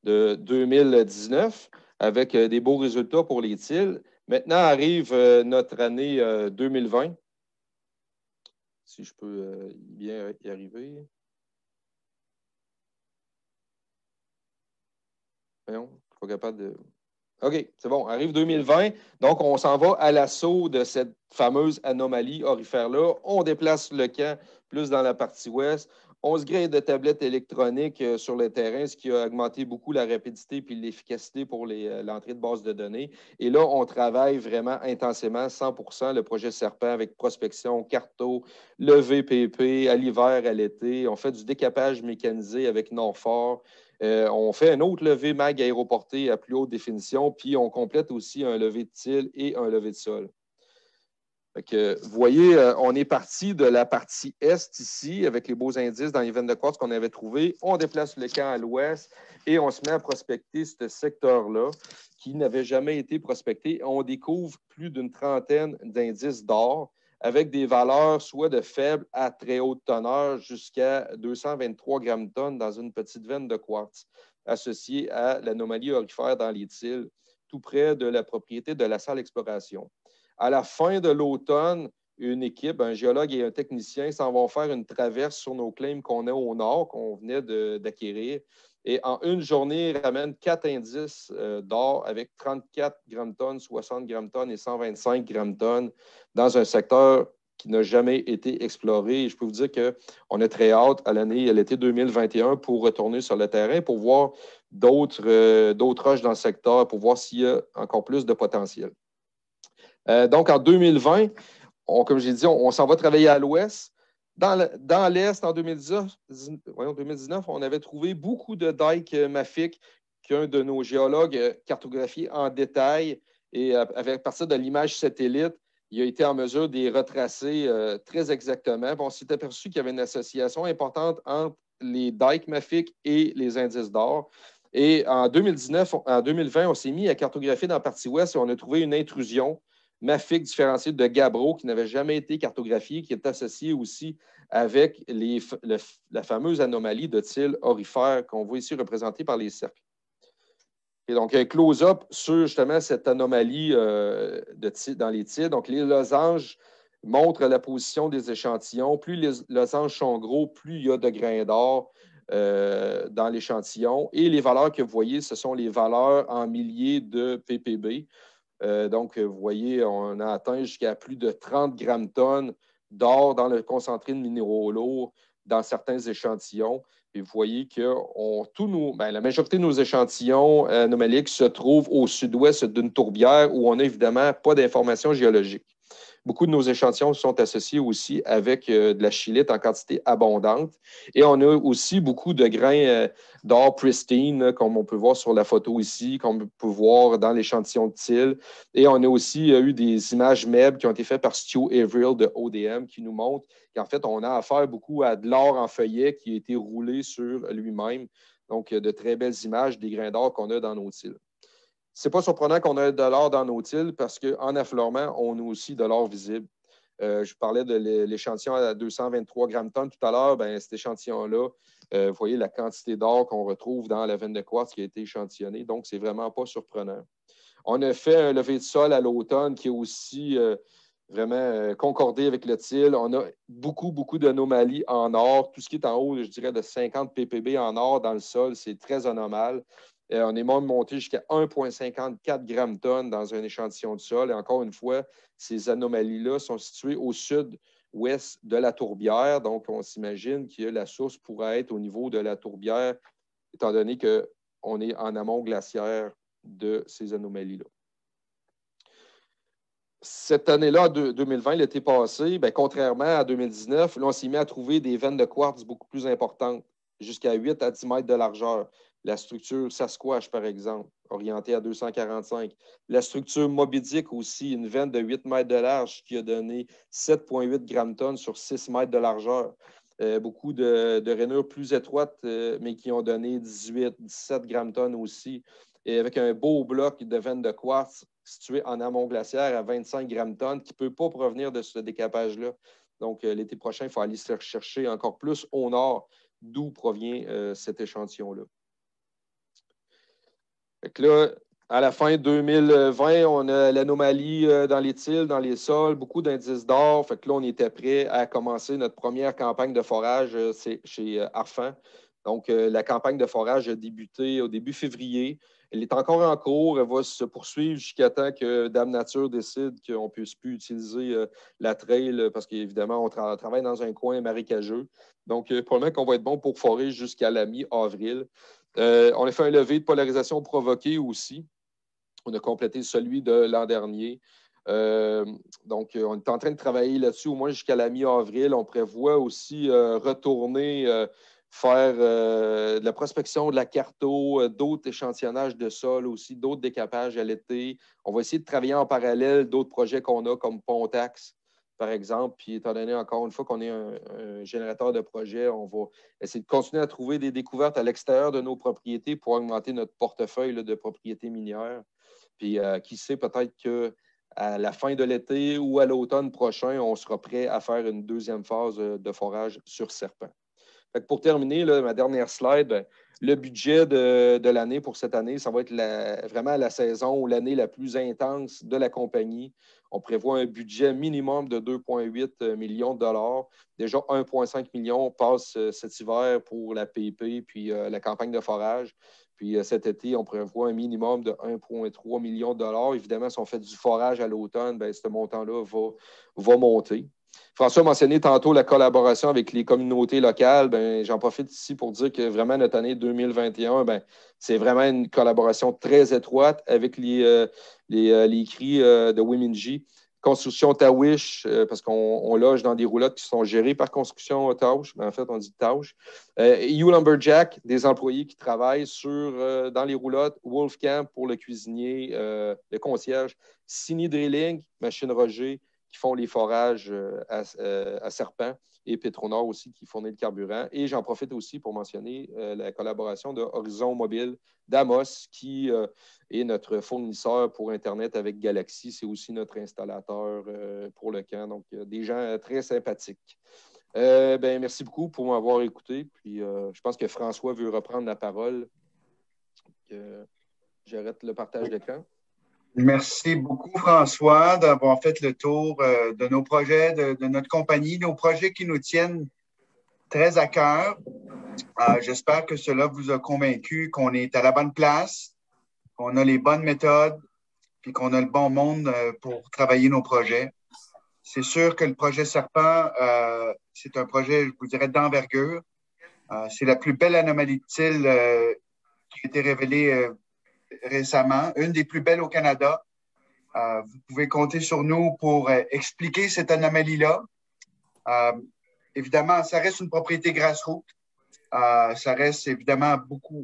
2019 avec des beaux résultats pour les tills. Maintenant arrive notre année 2020. Si je peux bien y arriver. Voyons, je suis pas capable de... OK, c'est bon. Arrive 2020. Donc, on s'en va à l'assaut de cette fameuse anomalie aurifère-là. On déplace le camp plus dans la partie ouest. On se grille de tablettes électroniques sur le terrain, ce qui a augmenté beaucoup la rapidité et l'efficacité pour l'entrée de bases de données. Et là, on travaille vraiment intensément, 100 le projet Serpent avec prospection, carto, le VPP à l'hiver, à l'été. On fait du décapage mécanisé avec Norfort. On fait un autre levé mag aéroporté à plus haute définition, puis on complète aussi un levé de tile et un levé de sol. Vous voyez, on est parti de la partie est ici, avec les beaux indices dans les veines de quartz qu'on avait trouvés. On déplace le camp à l'ouest et on se met à prospecter ce secteur-là qui n'avait jamais été prospecté. On découvre plus d'une trentaine d'indices d'or avec des valeurs soit de faible à très haute teneur jusqu'à 223 grammes-tonnes dans une petite veine de quartz associée à l'anomalie aurifère dans les Tiles, tout près de la propriété de la salle exploration. À la fin de l'automne, une équipe, un géologue et un technicien s'en vont faire une traverse sur nos claims qu'on a au nord, qu'on venait d'acquérir. Et en une journée, ils ramènent 4 indices d'or avec 34 grammes-tonnes, 60 grammes-tonnes et 125 grammes-tonnes dans un secteur qui n'a jamais été exploré. Et je peux vous dire qu'on a très hâte à l'été 2021 pour retourner sur le terrain, pour voir d'autres roches dans le secteur, pour voir s'il y a encore plus de potentiel. Donc, en 2020, comme j'ai dit, on s'en va travailler à l'ouest. Dans l'est, en 2019, on avait trouvé beaucoup de dikes mafiques qu'un de nos géologues cartographiés en détail. Et à partir de l'image satellite, il a été en mesure de les retracer très exactement. On s'est aperçu qu'il y avait une association importante entre les dikes mafiques et les indices d'or. Et en 2020, on s'est mis à cartographier dans la partie ouest et on a trouvé une intrusion mafique différenciée de gabbro qui n'avait jamais été cartographiée, qui est associée aussi avec la fameuse anomalie de Tiles aurifère qu'on voit ici représentée par les cercles. Et donc, un close-up sur justement cette anomalie dans les Tiles. Donc, les losanges montrent la position des échantillons. Plus les losanges sont gros, plus il y a de grains d'or dans l'échantillon. Et les valeurs que vous voyez, ce sont les valeurs en milliers de ppb. Donc, vous voyez, on a atteint jusqu'à plus de 30 grammes-tonnes d'or dans le concentré de minéraux lourds dans certains échantillons. Et vous voyez que la majorité de nos échantillons anomaliques se trouvent au sud-ouest d'une tourbière où on n'a évidemment pas d'informations géologiques. Beaucoup de nos échantillons sont associés aussi avec de la schillite en quantité abondante. Et on a aussi beaucoup de grains d'or pristine, comme on peut voir sur la photo ici, comme on peut voir dans l'échantillon de Tiles. Et on a aussi eu des images MEB qui ont été faites par Stu Averill de ODM qui nous montrent qu'en fait, on a affaire beaucoup à de l'or en feuillet qui a été roulé sur lui-même. Donc, de très belles images des grains d'or qu'on a dans nos Tiles. Ce n'est pas surprenant qu'on ait de l'or dans nos Tiles parce qu'en affleurement, on a aussi de l'or visible. Je parlais de l'échantillon à 223 grammes-tonnes tout à l'heure. Cet échantillon-là, vous voyez la quantité d'or qu'on retrouve dans la veine de quartz qui a été échantillonnée. Donc, ce n'est vraiment pas surprenant. On a fait un lever de sol à l'automne qui est aussi vraiment concordé avec le Tile. On a beaucoup, beaucoup d'anomalies en or. Tout ce qui est en haut, je dirais, de 50 ppb en or dans le sol, c'est très anormal. On est même monté jusqu'à 1,54 grammes-tonnes dans un échantillon de sol. Et encore une fois, ces anomalies-là sont situées au sud-ouest de la tourbière. Donc, on s'imagine que la source pourrait être au niveau de la tourbière, étant donné qu'on est en amont glaciaire de ces anomalies-là. Cette année-là, 2020, l'été passé, contrairement à 2019, là, on s'est mis à trouver des veines de quartz beaucoup plus importantes, jusqu'à 8 à 10 mètres de largeur. La structure Sasquatch, par exemple, orientée à 245. La structure Moby Dick aussi, une veine de 8 mètres de large qui a donné 7,8 grammes-tonnes sur 6 mètres de largeur. Beaucoup de rainures plus étroites, mais qui ont donné 18, 17 grammes-tonnes aussi. Et avec un beau bloc de veine de quartz situé en amont glaciaire à 25 grammes-tonnes qui ne peut pas provenir de ce décapage-là. Donc, l'été prochain, il faut aller se chercher encore plus au nord, d'où provient cet échantillon-là. Fait que là, à la fin 2020, on a l'anomalie dans les Tiles, dans les sols, beaucoup d'indices d'or. Fait que là, on était prêt à commencer notre première campagne de forage chez Arfan. Donc, la campagne de forage a débuté au début février. Elle est encore en cours. Elle va se poursuivre jusqu'à temps que Dame Nature décide qu'on ne puisse plus utiliser la trail parce qu'évidemment, on travaille dans un coin marécageux. Donc, probablement qu'on va être bon pour forer jusqu'à la mi-avril. On a fait un levé de polarisation provoqué aussi. On a complété celui de l'an dernier. Donc, on est en train de travailler là-dessus au moins jusqu'à la mi-avril. On prévoit aussi retourner faire de la prospection de la carto, d'autres échantillonnages de sol aussi, d'autres décapages à l'été. On va essayer de travailler en parallèle d'autres projets qu'on a comme Pontax, par exemple. Puis, étant donné encore une fois qu'on est un générateur de projets, on va essayer de continuer à trouver des découvertes à l'extérieur de nos propriétés pour augmenter notre portefeuille là, de propriétés minières. Puis, qui sait, peut-être qu'à la fin de l'été ou à l'automne prochain, on sera prêt à faire une deuxième phase de forage sur serpent. Fait que pour terminer, là, ma dernière slide, bien, le budget de l'année pour cette année, ça va être vraiment la saison ou l'année la plus intense de la compagnie. On prévoit un budget minimum de 2,8 millions de dollars. Déjà, 1,5 million passe cet hiver pour la PIP puis la campagne de forage. Puis cet été, on prévoit un minimum de 1,3 million de dollars. Évidemment, si on fait du forage à l'automne, bien, ce montant-là va monter. François a mentionné tantôt la collaboration avec les communautés locales. Bien, j'en profite ici pour dire que vraiment notre année 2021, bien, c'est vraiment une collaboration très étroite avec les CRI de Wiminji. Construction Tawish, parce qu'on loge dans des roulottes qui sont gérées par Construction Tausch, mais en fait, on dit Tausch. EU Lumberjack, des employés qui travaillent dans les roulottes. Wolfcamp pour le cuisinier, le concierge. Cini Drilling, Machine Roger, qui font les forages à Serpent. Et Petronor aussi, qui fournit le carburant. Et j'en profite aussi pour mentionner la collaboration de Horizon Mobile d'Amos, qui est notre fournisseur pour Internet avec Galaxy. C'est aussi notre installateur pour le camp. Donc, des gens très sympathiques. Ben, merci beaucoup pour m'avoir écouté. Puis, je pense que François veut reprendre la parole. J'arrête le partage d'écran. Merci beaucoup, François, d'avoir fait le tour de nos projets, de notre compagnie, nos projets qui nous tiennent très à cœur. J'espère que cela vous a convaincu qu'on est à la bonne place, qu'on a les bonnes méthodes, puis qu'on a le bon monde pour travailler nos projets. C'est sûr que le projet Serpent, c'est un projet, je vous dirais, d'envergure. C'est la plus belle anomalie de til qui a été révélée récemment, une des plus belles au Canada. Vous pouvez compter sur nous pour expliquer cette anomalie-là. Évidemment, ça reste une propriété grassroots. Ça reste évidemment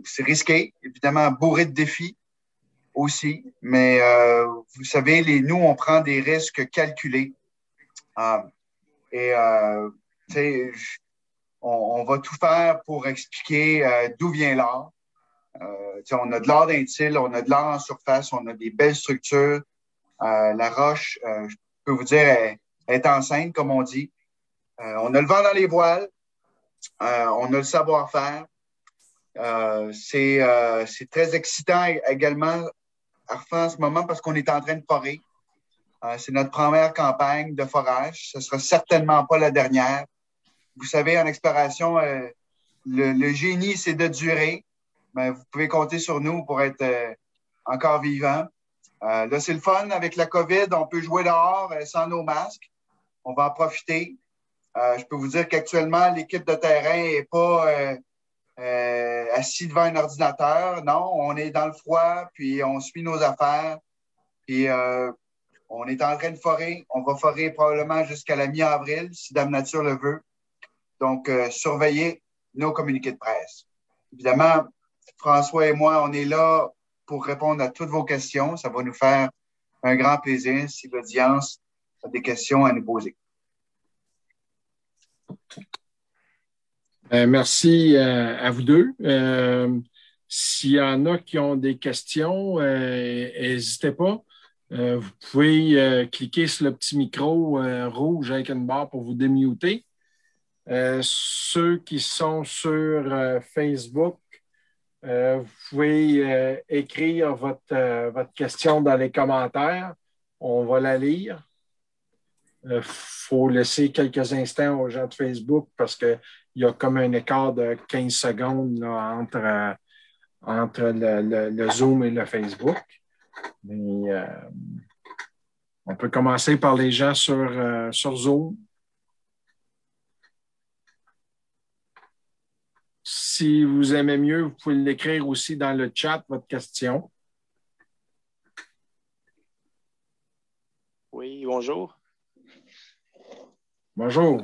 c'est risqué, évidemment bourré de défis aussi, mais vous savez, nous, on prend des risques calculés. On va tout faire pour expliquer d'où vient l'or. On a de l'or d'un til, on a de l'or en surface, on a des belles structures. La roche, je peux vous dire, est enceinte, comme on dit. On a le vent dans les voiles. On a le savoir-faire. C'est très excitant également à refaire en ce moment parce qu'on est en train de forer. C'est notre première campagne de forage. Ce ne sera certainement pas la dernière. Vous savez, en exploration, le génie, c'est de durer. Mais vous pouvez compter sur nous pour être encore vivants. Là, c'est le fun. Avec la COVID, on peut jouer dehors sans nos masques. On va en profiter. Je peux vous dire qu'actuellement, l'équipe de terrain n'est pas assis devant un ordinateur. Non, on est dans le froid, puis on suit nos affaires. Puis on est en train de forer. On va forer probablement jusqu'à la mi-avril, si Dame Nature le veut. Donc, surveillez nos communiqués de presse. Évidemment, François et moi, on est là pour répondre à toutes vos questions. Ça va nous faire un grand plaisir si l'audience a des questions à nous poser. Merci à vous deux. S'il y en a qui ont des questions, n'hésitez pas. Vous pouvez cliquer sur le petit micro rouge avec une barre pour vous démuter. Ceux qui sont sur Facebook, vous pouvez écrire votre question dans les commentaires. On va la lire. Faut laisser quelques instants aux gens de Facebook parce qu'il y a comme un écart de 15 secondes là, entre le Zoom et le Facebook. Mais on peut commencer par les gens sur Zoom. Si vous aimez mieux, vous pouvez l'écrire aussi dans le chat, votre question. Oui, bonjour. Bonjour.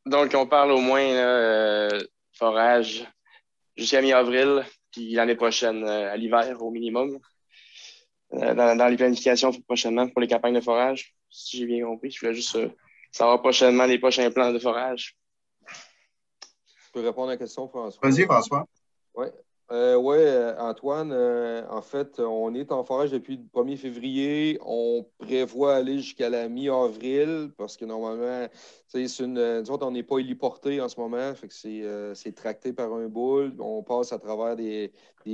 Donc on parle au moins forage jusqu'à mi-avril, puis l'année prochaine, à l'hiver au minimum, dans les planifications prochainement pour les campagnes de forage, si j'ai bien compris. Je voulais juste savoir prochainement les prochains plans de forage. Je peux répondre à la question, François? Vas-y, François. Oui. Antoine, en fait, on est en forage depuis le 1er février. On prévoit aller jusqu'à la mi-avril parce que normalement, nous autres, on n'est pas héliporté en ce moment. Fait que c'est tracté par un boule. On passe à travers des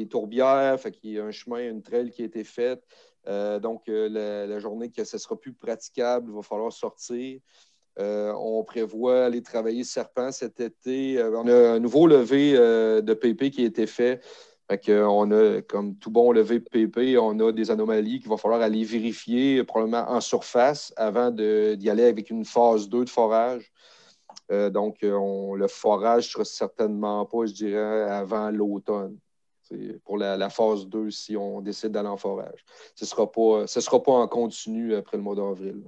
tourbières. Fait qu'il y a un chemin, une trail qui a été faite. Donc, la journée que ce ne sera plus praticable, il va falloir sortir. On prévoit aller travailler Serpent cet été. On a un nouveau levé de PP qui a été fait. Fait qu'on a, comme tout bon levé de PP, on a des anomalies qu'il va falloir aller vérifier probablement en surface avant d'y aller avec une phase 2 de forage. Donc, le forage ne sera certainement pas, je dirais, avant l'automne. C'est pour la phase 2 si on décide d'aller en forage. Ce ne sera pas en continu après le mois d'avril.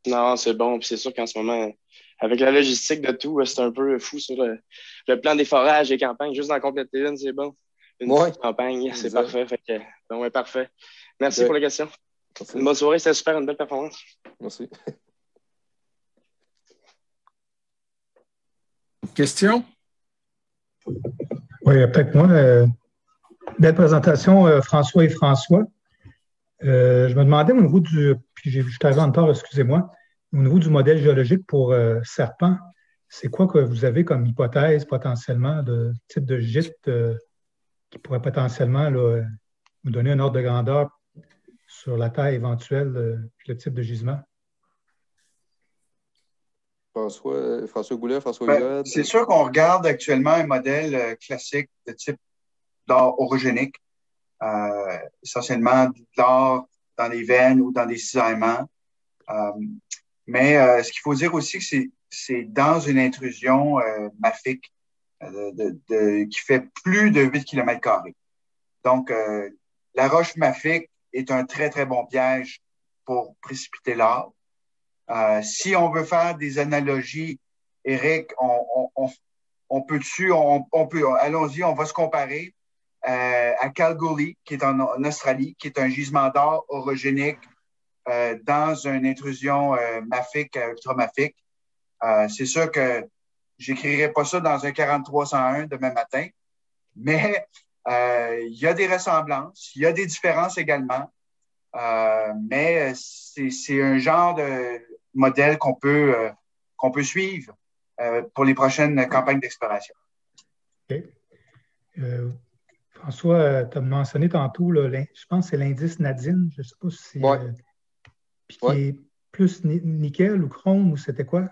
Non, c'est bon. Puis c'est sûr qu'en ce moment, avec la logistique de tout, c'est un peu fou sur le plan des forages et campagnes. Juste d'en compléter une, c'est bon. Une petite campagne, c'est parfait. Fait que, ouais, parfait. Merci pour la question. Merci. Une bonne soirée, c'était super, une belle performance. Merci. Question? Oui, peut-être moi. Belle présentation, François et François. Je me demandais au niveau puis je suis arrivé en retard, excusez-moi, au niveau du modèle géologique pour Serpent, c'est quoi que vous avez comme hypothèse potentiellement de type de gîte qui pourrait potentiellement là, nous donner un ordre de grandeur sur la taille éventuelle puis le type de gisement? François Goulet, François Hugues. C'est sûr qu'on regarde actuellement un modèle classique de type d'or orogénique. Essentiellement de l'or dans les veines ou dans des cisaillements. Mais ce qu'il faut dire aussi, c'est dans une intrusion mafique qui fait plus de 8 km². Donc, la roche mafique est un très, très bon piège pour précipiter l'or. Si on veut faire des analogies, Éric, on peut, allons-y, on va se comparer à Kalgoorlie, qui est en Australie, qui est un gisement d'or orogénique dans une intrusion mafique, ultramafique. C'est sûr que j'écrirai pas ça dans un 4301 demain matin, mais il y a des ressemblances, il y a des différences également, mais c'est un genre de modèle qu'on peut suivre pour les prochaines campagnes d'exploration. OK. François, tu as mentionné tantôt, là, je pense que c'est l'indice Nadine, je ne sais pas si c'est puis qui est plus nickel ou chrome ou c'était quoi?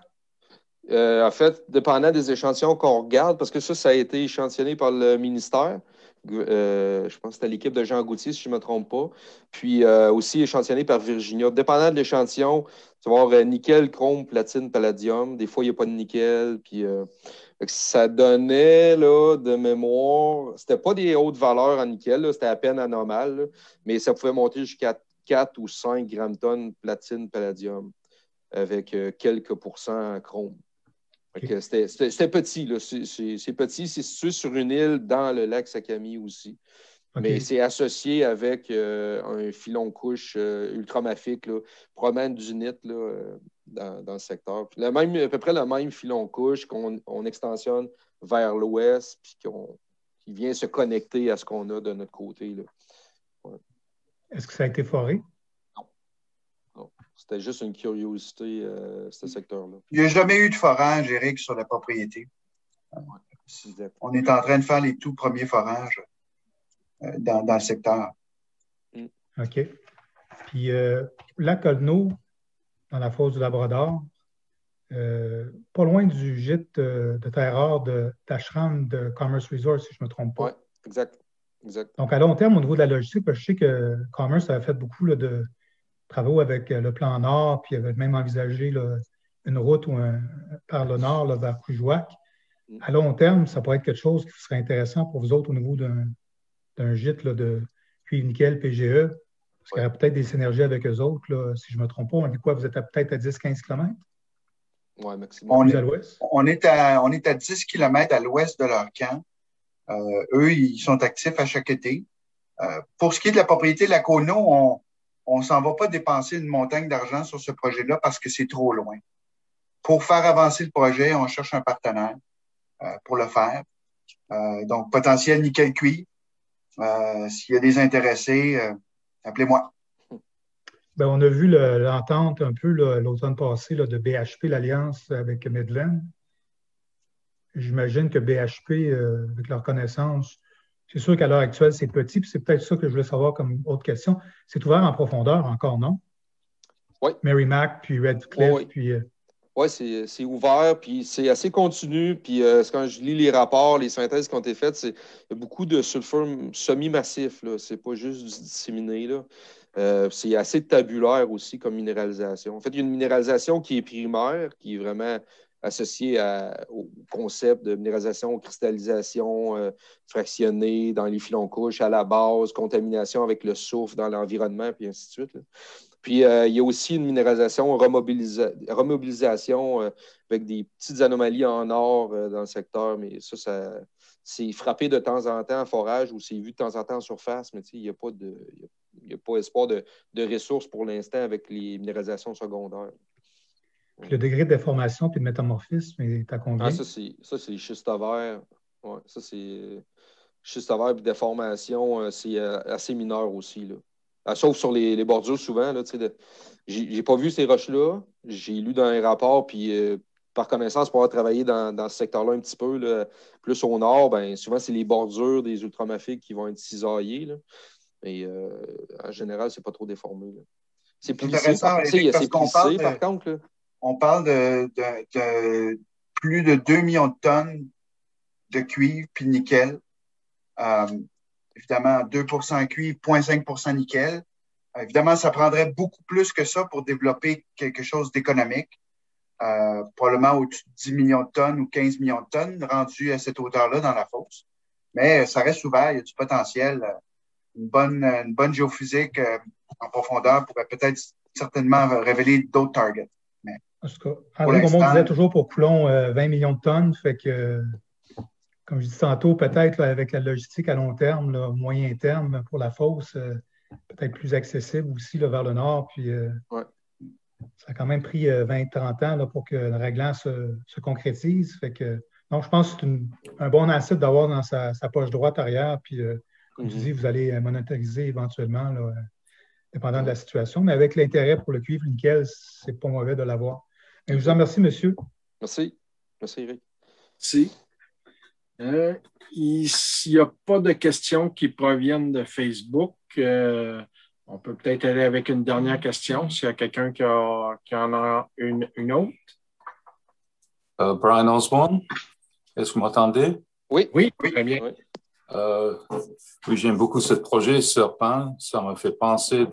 En fait, dépendant des échantillons qu'on regarde, parce que ça a été échantillonné par le ministère. Je pense que c'était l'équipe de Jean Gauthier, si je ne me trompe pas. Puis aussi échantillonné par Virginia. Dépendant de l'échantillon, tu vas avoir nickel, chrome, platine, palladium. Des fois, il n'y a pas de nickel. Puis ça donnait, là, de mémoire, c'était pas des hautes valeurs en nickel, c'était à peine anormal, là, mais ça pouvait monter jusqu'à 4 ou 5 grammes-tonnes platine, palladium, avec quelques pourcents en chrome. Okay. C'était petit, là. C'est petit, c'est situé sur une île dans le lac Sakami aussi. Okay. Mais c'est associé avec un filon couche ultramafique, là, probablement d'unité dans le secteur. Puis à peu près le même filon couche qu'on extensionne vers l'ouest, puis qui vient se connecter à ce qu'on a de notre côté. Là. Ouais. Est-ce que ça a été foré? Non. C'était juste une curiosité, ce secteur-là. Il n'y a jamais eu de forage, Éric, sur la propriété. Ouais. On est en train de faire les tout premiers forages dans le secteur. OK. Puis, lac Olno, dans la fosse du Labrador, pas loin du gîte de terre rare de Tashram de Commerce Resort, si je ne me trompe pas. Exact. Exact. Donc, à long terme, au niveau de la logistique, je sais que Commerce avait fait beaucoup là, de travaux avec le plan Nord, puis avait même envisagé là, une route par le Nord là, vers Coujouac. À long terme, ça pourrait être quelque chose qui serait intéressant pour vous autres au niveau d'un gîte là, de cuivre nickel PGE, parce qu'il y aurait peut-être des synergies avec eux autres. Là, si je ne me trompe pas, on dit quoi? Vous êtes peut-être à 10-15 km? Oui, maximum. Plus à l'ouest? On est à 10 km à l'ouest de leur camp. Eux, ils sont actifs à chaque été. Pour ce qui est de la propriété de la Cono, on ne s'en va pas dépenser une montagne d'argent sur ce projet-là parce que c'est trop loin. Pour faire avancer le projet, on cherche un partenaire pour le faire. Donc, potentiel nickel cuivre. S'il y a des intéressés, appelez-moi. Bien, on a vu l'entente un peu l'automne passé là, de BHP, l'alliance avec Midland. J'imagine que BHP, avec leur connaissance, c'est sûr qu'à l'heure actuelle, c'est petit, puis c'est peut-être ça que je voulais savoir comme autre question. C'est ouvert en profondeur encore, non? Oui. Merrimack, puis Redcliffe, oui. puis... Oui, c'est ouvert, puis c'est assez continu. Puis quand je lis les rapports, les synthèses qui ont été faites, il y a beaucoup de sulfure semi-massif. C'est pas juste du disséminé. C'est assez tabulaire aussi comme minéralisation. En fait, il y a une minéralisation qui est primaire, qui est vraiment associée au concept de minéralisation, cristallisation fractionnée dans les filons couches à la base, contamination avec le soufre dans l'environnement, puis ainsi de suite. Là. Puis, il y a aussi une minéralisation, remobilisation avec des petites anomalies en or dans le secteur, mais ça c'est frappé de temps en temps en forage ou c'est vu de temps en temps en surface, mais il n'y a pas espoir de ressources pour l'instant avec les minéralisations secondaires. Puis le degré de déformation et de métamorphisme est à combien? Ça, c'est schiste vert. Ouais, ça, c'est schiste vert et déformation, c'est assez mineur aussi, là. Sauf sur les bordures, souvent. J'ai pas vu ces roches-là. J'ai lu dans un rapport, puis par connaissance, pour avoir travaillé dans ce secteur-là un petit peu, là, plus au nord, ben, souvent, c'est les bordures des ultramafiques qui vont être cisaillées. Là. Mais en général, c'est pas trop déformé. Là. C'est plissé, par contre. Là. On parle de plus de 2 millions de tonnes de cuivre puis nickel. Évidemment, 2 cuivre, 0,5 nickel. Évidemment, ça prendrait beaucoup plus que ça pour développer quelque chose d'économique. Probablement au-dessus de 10 millions de tonnes ou 15 millions de tonnes rendus à cette hauteur-là dans la fosse. Mais ça reste ouvert, il y a du potentiel. Une bonne géophysique en profondeur pourrait peut-être certainement révéler d'autres targets. Mais en tout cas, André Gaumont disait toujours pour Coulon 20 millions de tonnes, fait que comme je dis tantôt, peut-être avec la logistique à long terme, là, moyen terme pour la fosse, peut-être plus accessible aussi là, vers le nord. Puis, ça a quand même pris 20-30 ans là, pour que le règlement se concrétise. Fait que, donc, je pense que c'est un bon asset d'avoir dans sa poche droite arrière. Puis, comme tu dis, vous allez monétariser éventuellement, là, dépendant de la situation. Mais avec l'intérêt pour le cuivre nickel, c'est pas mauvais de l'avoir. Je vous en remercie, monsieur. Merci. Merci, Eric. Merci. Il n'y a pas de questions qui proviennent de Facebook. On peut peut-être aller avec une dernière question s'il y a quelqu'un qui en a une autre. Brian Osborne, est-ce que vous m'entendez? Oui, très bien. Oui, j'aime beaucoup ce projet Serpent. Ça m'a fait penser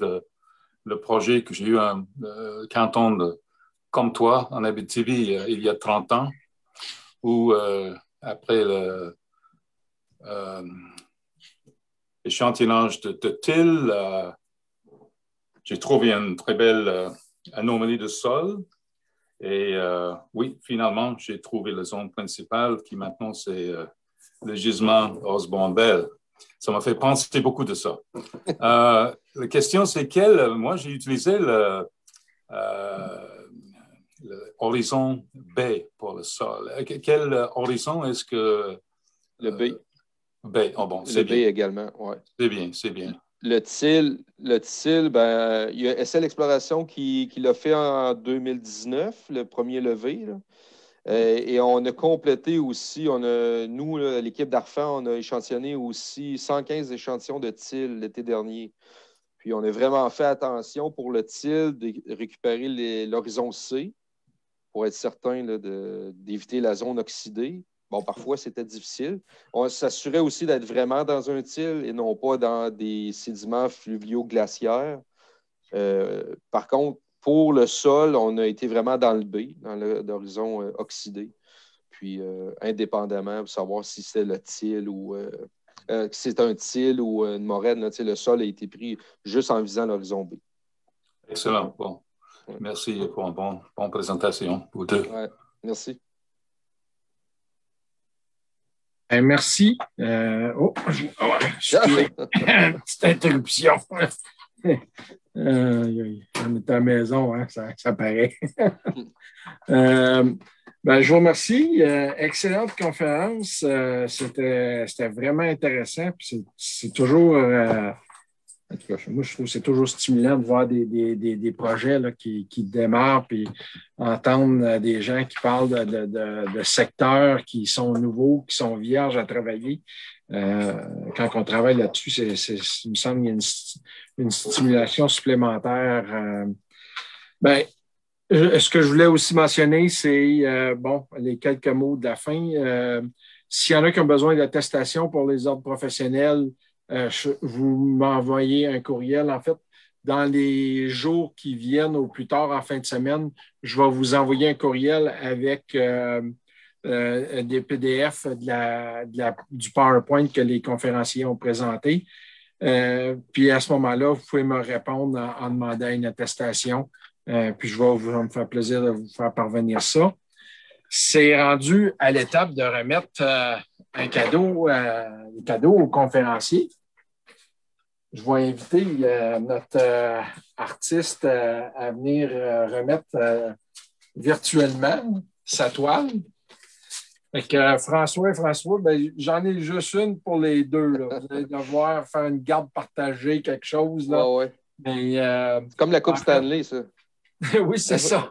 le projet que j'ai eu un canton de Comtois en Abitibi il y a 30 ans, où après l'échantillonnage de till, j'ai trouvé une très belle anomalie de sol. Et oui, finalement, j'ai trouvé la zone principale qui maintenant, c'est le gisement Osborne-Bell. Ça m'a fait penser beaucoup de ça. La question, c'est moi, j'ai utilisé le horizon B pour le sol. Quel horizon est-ce que... Le B. B, oh bon, c'est le bien. B également, oui. C'est bien. Le TIL, ben, il y a SL Exploration qui l'a fait en 2019, le premier levé. Là. Et on a complété aussi, nous, là, l'équipe d'Arfan, on a échantillonné aussi 115 échantillons de TIL l'été dernier. Puis on a vraiment fait attention pour le TIL de récupérer l'horizon C pour être certain là, d'éviter la zone oxydée. bon, parfois, c'était difficile. On s'assurait aussi d'être vraiment dans un til et non pas dans des sédiments fluvio-glaciaires. Par contre, pour le sol, on a été vraiment dans le B, dans l'horizon oxydé. Puis, indépendamment, pour savoir si c'est le til ou c'est un til ou une moraine, là, le sol a été pris juste en visant l'horizon B. Excellent. Bon. Merci pour une bonne présentation, vous deux. Ouais. Merci. Merci. Excusez. Petite interruption. On est à la maison, hein, ça paraît. Je vous remercie. Excellente conférence. C'était vraiment intéressant. Puis c'est toujours, en tout cas, moi, je trouve que c'est toujours stimulant de voir des projets là, qui démarrent puis entendre des gens qui parlent de secteurs qui sont nouveaux, qui sont vierges à travailler. Quand on travaille là-dessus, il me semble qu'il y a une stimulation supplémentaire. Ce que je voulais aussi mentionner, c'est les quelques mots de la fin. S'il y en a qui ont besoin d'attestation pour les ordres professionnels, vous m'envoyez un courriel. En fait, dans les jours qui viennent au plus tard en fin de semaine, je vais vous envoyer un courriel avec des PDF du PowerPoint que les conférenciers ont présenté. Puis à ce moment-là, vous pouvez me répondre en demandant une attestation. Puis je vais me faire plaisir de vous faire parvenir ça. C'est rendu à l'étape de remettre un cadeau aux conférenciers. Je vais inviter notre artiste à venir remettre virtuellement sa toile. Fait que François, j'en ai juste une pour les deux. Là. Vous allez devoir faire une garde partagée, quelque chose. Là. Ouais. Mais, c'est comme la Coupe Stanley, ça. Oui, c'est ça.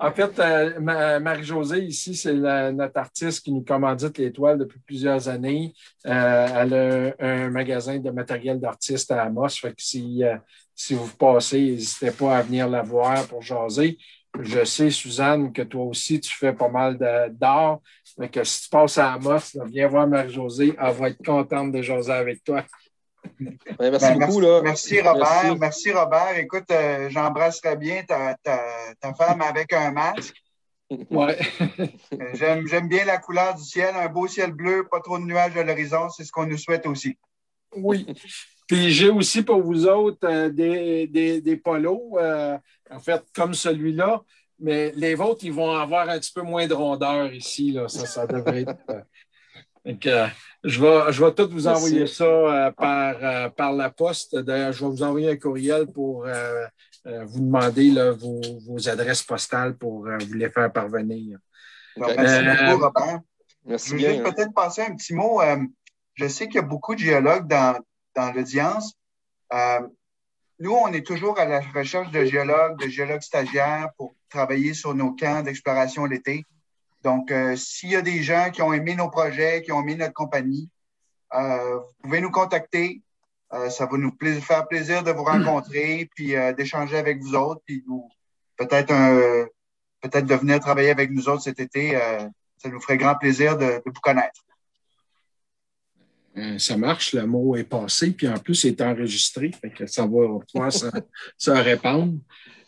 En fait, Marie-Josée, ici, c'est notre artiste qui nous commandite les toiles depuis plusieurs années. Elle a un magasin de matériel d'artiste à Amos. Fait que si vous passez, n'hésitez pas à venir la voir pour jaser. Je sais, Suzanne, que toi aussi, tu fais pas mal d'art. Mais que si tu passes à Amos, là, viens voir Marie-Josée. Elle va être contente de jaser avec toi. Ouais, merci beaucoup. Là. Merci, Robert. Merci, Robert. Écoute, j'embrasserais bien ta femme avec un masque. Ouais. J'aime bien la couleur du ciel. Un beau ciel bleu, pas trop de nuages à l'horizon. C'est ce qu'on nous souhaite aussi. Oui. Puis j'ai aussi pour vous autres des polos, en fait, comme celui-là. Mais les vôtres, ils vont avoir un petit peu moins de rondeur ici. Là. Ça devrait être... Donc, je vais tout vous envoyer ça par la poste. D'ailleurs, je vais vous envoyer un courriel pour vous demander là, vos adresses postales pour vous les faire parvenir. Okay. Merci beaucoup, Robert. Merci je veux bien, juste peut-être passer un petit mot. Je sais qu'il y a beaucoup de géologues dans l'audience. Nous, on est toujours à la recherche de géologues stagiaires pour travailler sur nos camps d'exploration l'été. Donc, s'il y a des gens qui ont aimé nos projets, qui ont aimé notre compagnie, vous pouvez nous contacter. Ça va nous faire plaisir de vous rencontrer, puis d'échanger avec vous autres, puis peut-être de venir travailler avec nous autres cet été. Ça nous ferait grand plaisir de vous connaître. Ça marche, le mot est passé, puis en plus, il est enregistré, fait que ça va pouvoir se répandre.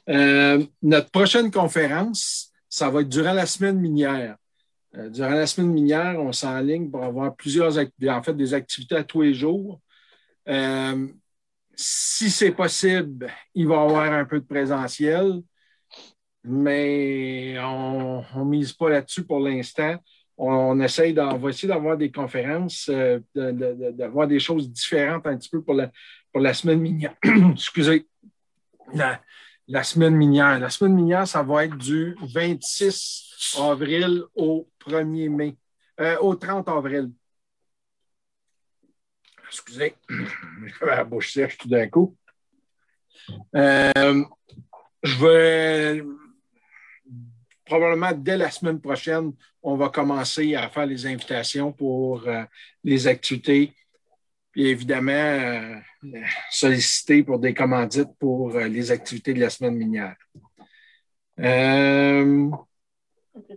Notre prochaine conférence, ça va être durant la semaine minière. Durant la semaine minière, on s'enligne pour avoir des activités à tous les jours. Si c'est possible, il va y avoir un peu de présentiel, mais on ne mise pas là-dessus pour l'instant. On va essayer d'avoir des conférences, d'avoir des choses différentes un petit peu pour la semaine minière. Excusez. La semaine minière. La semaine minière, ça va être du 26 avril au 1er mai. Au 30 avril. Excusez. J'avais la bouche sèche tout d'un coup. Je vais... Probablement, dès la semaine prochaine, on va commencer à faire les invitations pour les activités. Puis évidemment, solliciter pour des commandites pour les activités de la semaine minière.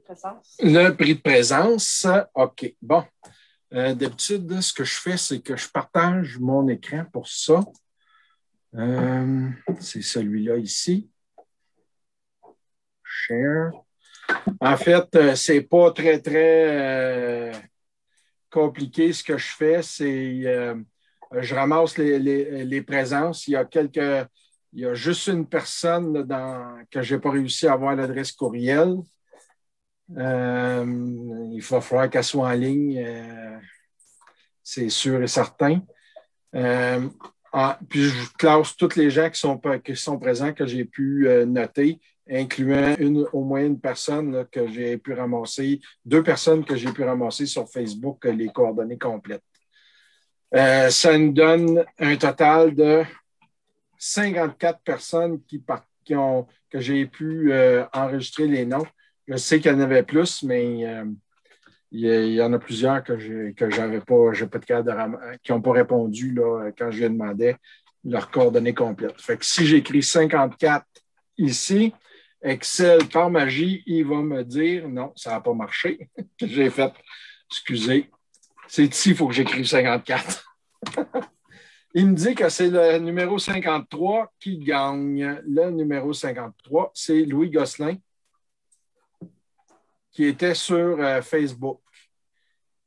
présence. Le prix de présence. OK. Bon. D'habitude, ce que je fais, c'est que je partage mon écran pour ça. C'est celui-là ici. Share. En fait, c'est pas très, très compliqué. Ce que je fais, c'est je ramasse les présences. Il y a juste une personne que je n'ai pas réussi à avoir l'adresse courriel. Il va falloir qu'elle soit en ligne, c'est sûr et certain. Puis je classe tous les gens qui sont présents, que j'ai pu noter, incluant au moins une personne là, que j'ai pu ramasser, 2 personnes que j'ai pu ramasser sur Facebook, les coordonnées complètes. Ça nous donne un total de 54 personnes que j'ai pu enregistrer les noms. Je sais qu'il y en avait plus, mais il y en a plusieurs que j'avais pas, j'ai pas de cas qui n'ont pas répondu là, quand je lui demandais leurs coordonnées complètes. Fait que si j'écris 54 ici, Excel, par magie, il va me dire non, ça n'a pas marché. J'ai fait, excusez, c'est ici, il faut que j'écrive 54. Il me dit que c'est le numéro 53 qui gagne. Le numéro 53, c'est Louis Gosselin, qui était sur Facebook.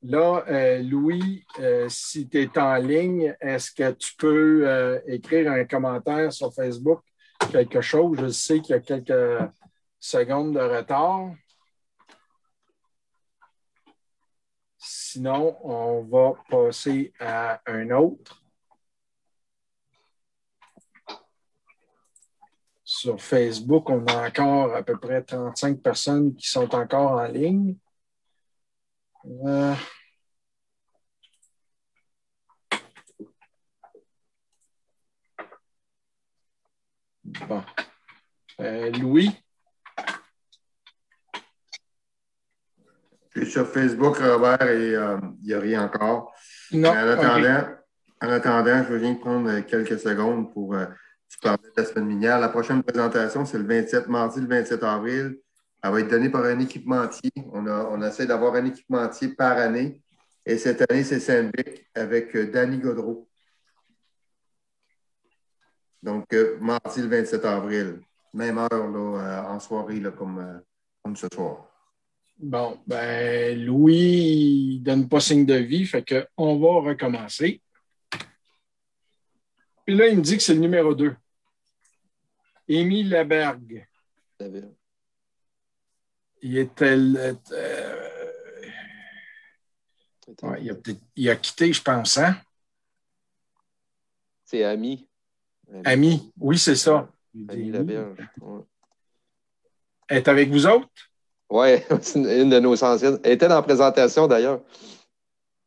Là, Louis, si tu es en ligne, est-ce que tu peux écrire un commentaire sur Facebook, quelque chose? Je sais qu'il y a quelques secondes de retard. Sinon, on va passer à un autre. Sur Facebook, on a encore à peu près 35 personnes qui sont encore en ligne. Bon. Louis? Je suis sur Facebook, Robert, et il n'y a rien encore. Non. Mais en attendant, je viens de prendre quelques secondes pour tu parlais de la semaine minière. La prochaine présentation, c'est mardi le 27 avril. Elle va être donnée par un équipementier. On essaie d'avoir un équipementier par année. Et cette année, c'est Sandvik avec Danny Godreau. Donc, mardi le 27 avril. Même heure là, en soirée là, comme ce soir. Bon, ben Louis, il ne donne pas signe de vie, fait qu'on va recommencer. Puis là, il me dit que c'est le numéro 2. Émile Labergue. Il était... il a quitté, je pense, hein? C'est Ami. Ami, oui, c'est ça. Ami Laberge. Ouais. Elle est avec vous autres? Oui, c'est une de nos anciennes. Elle était dans la présentation, d'ailleurs.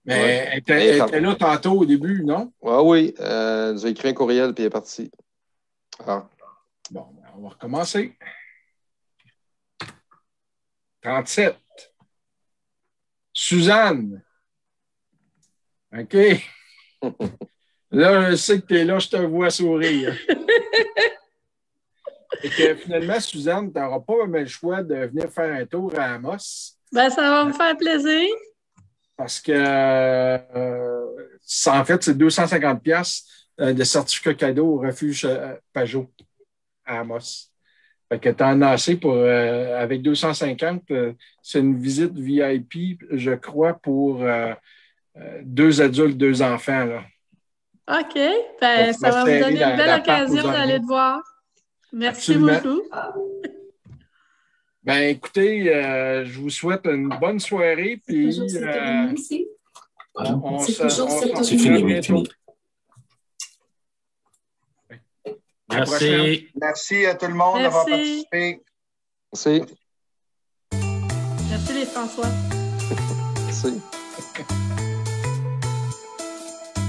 Mais ouais. elle était là tantôt au début, non? Ah, oui, elle nous a écrit un courriel puis elle est partie. Ah. Bon, on va recommencer. 37. Suzanne. OK. Là, je sais que tu es là, je te vois sourire. Et que finalement, Suzanne, tu n'auras pas même le choix de venir faire un tour à Amos. Ben, ça va me faire plaisir. Parce que, en fait, c'est 250$ de certificat cadeau au refuge Pajot à Amos. Fait que tu en as assez pour, avec 250, c'est une visite VIP, je crois, pour 2 adultes, 2 enfants. Là. OK. Ben, ça va me donner une belle occasion d'aller te voir. Merci Absolument. beaucoup. Ben, écoutez, je vous souhaite une bonne soirée. Puis, on se retrouve bientôt. Merci. Merci à tout le monde d'avoir participé. Merci. Merci les François. Merci.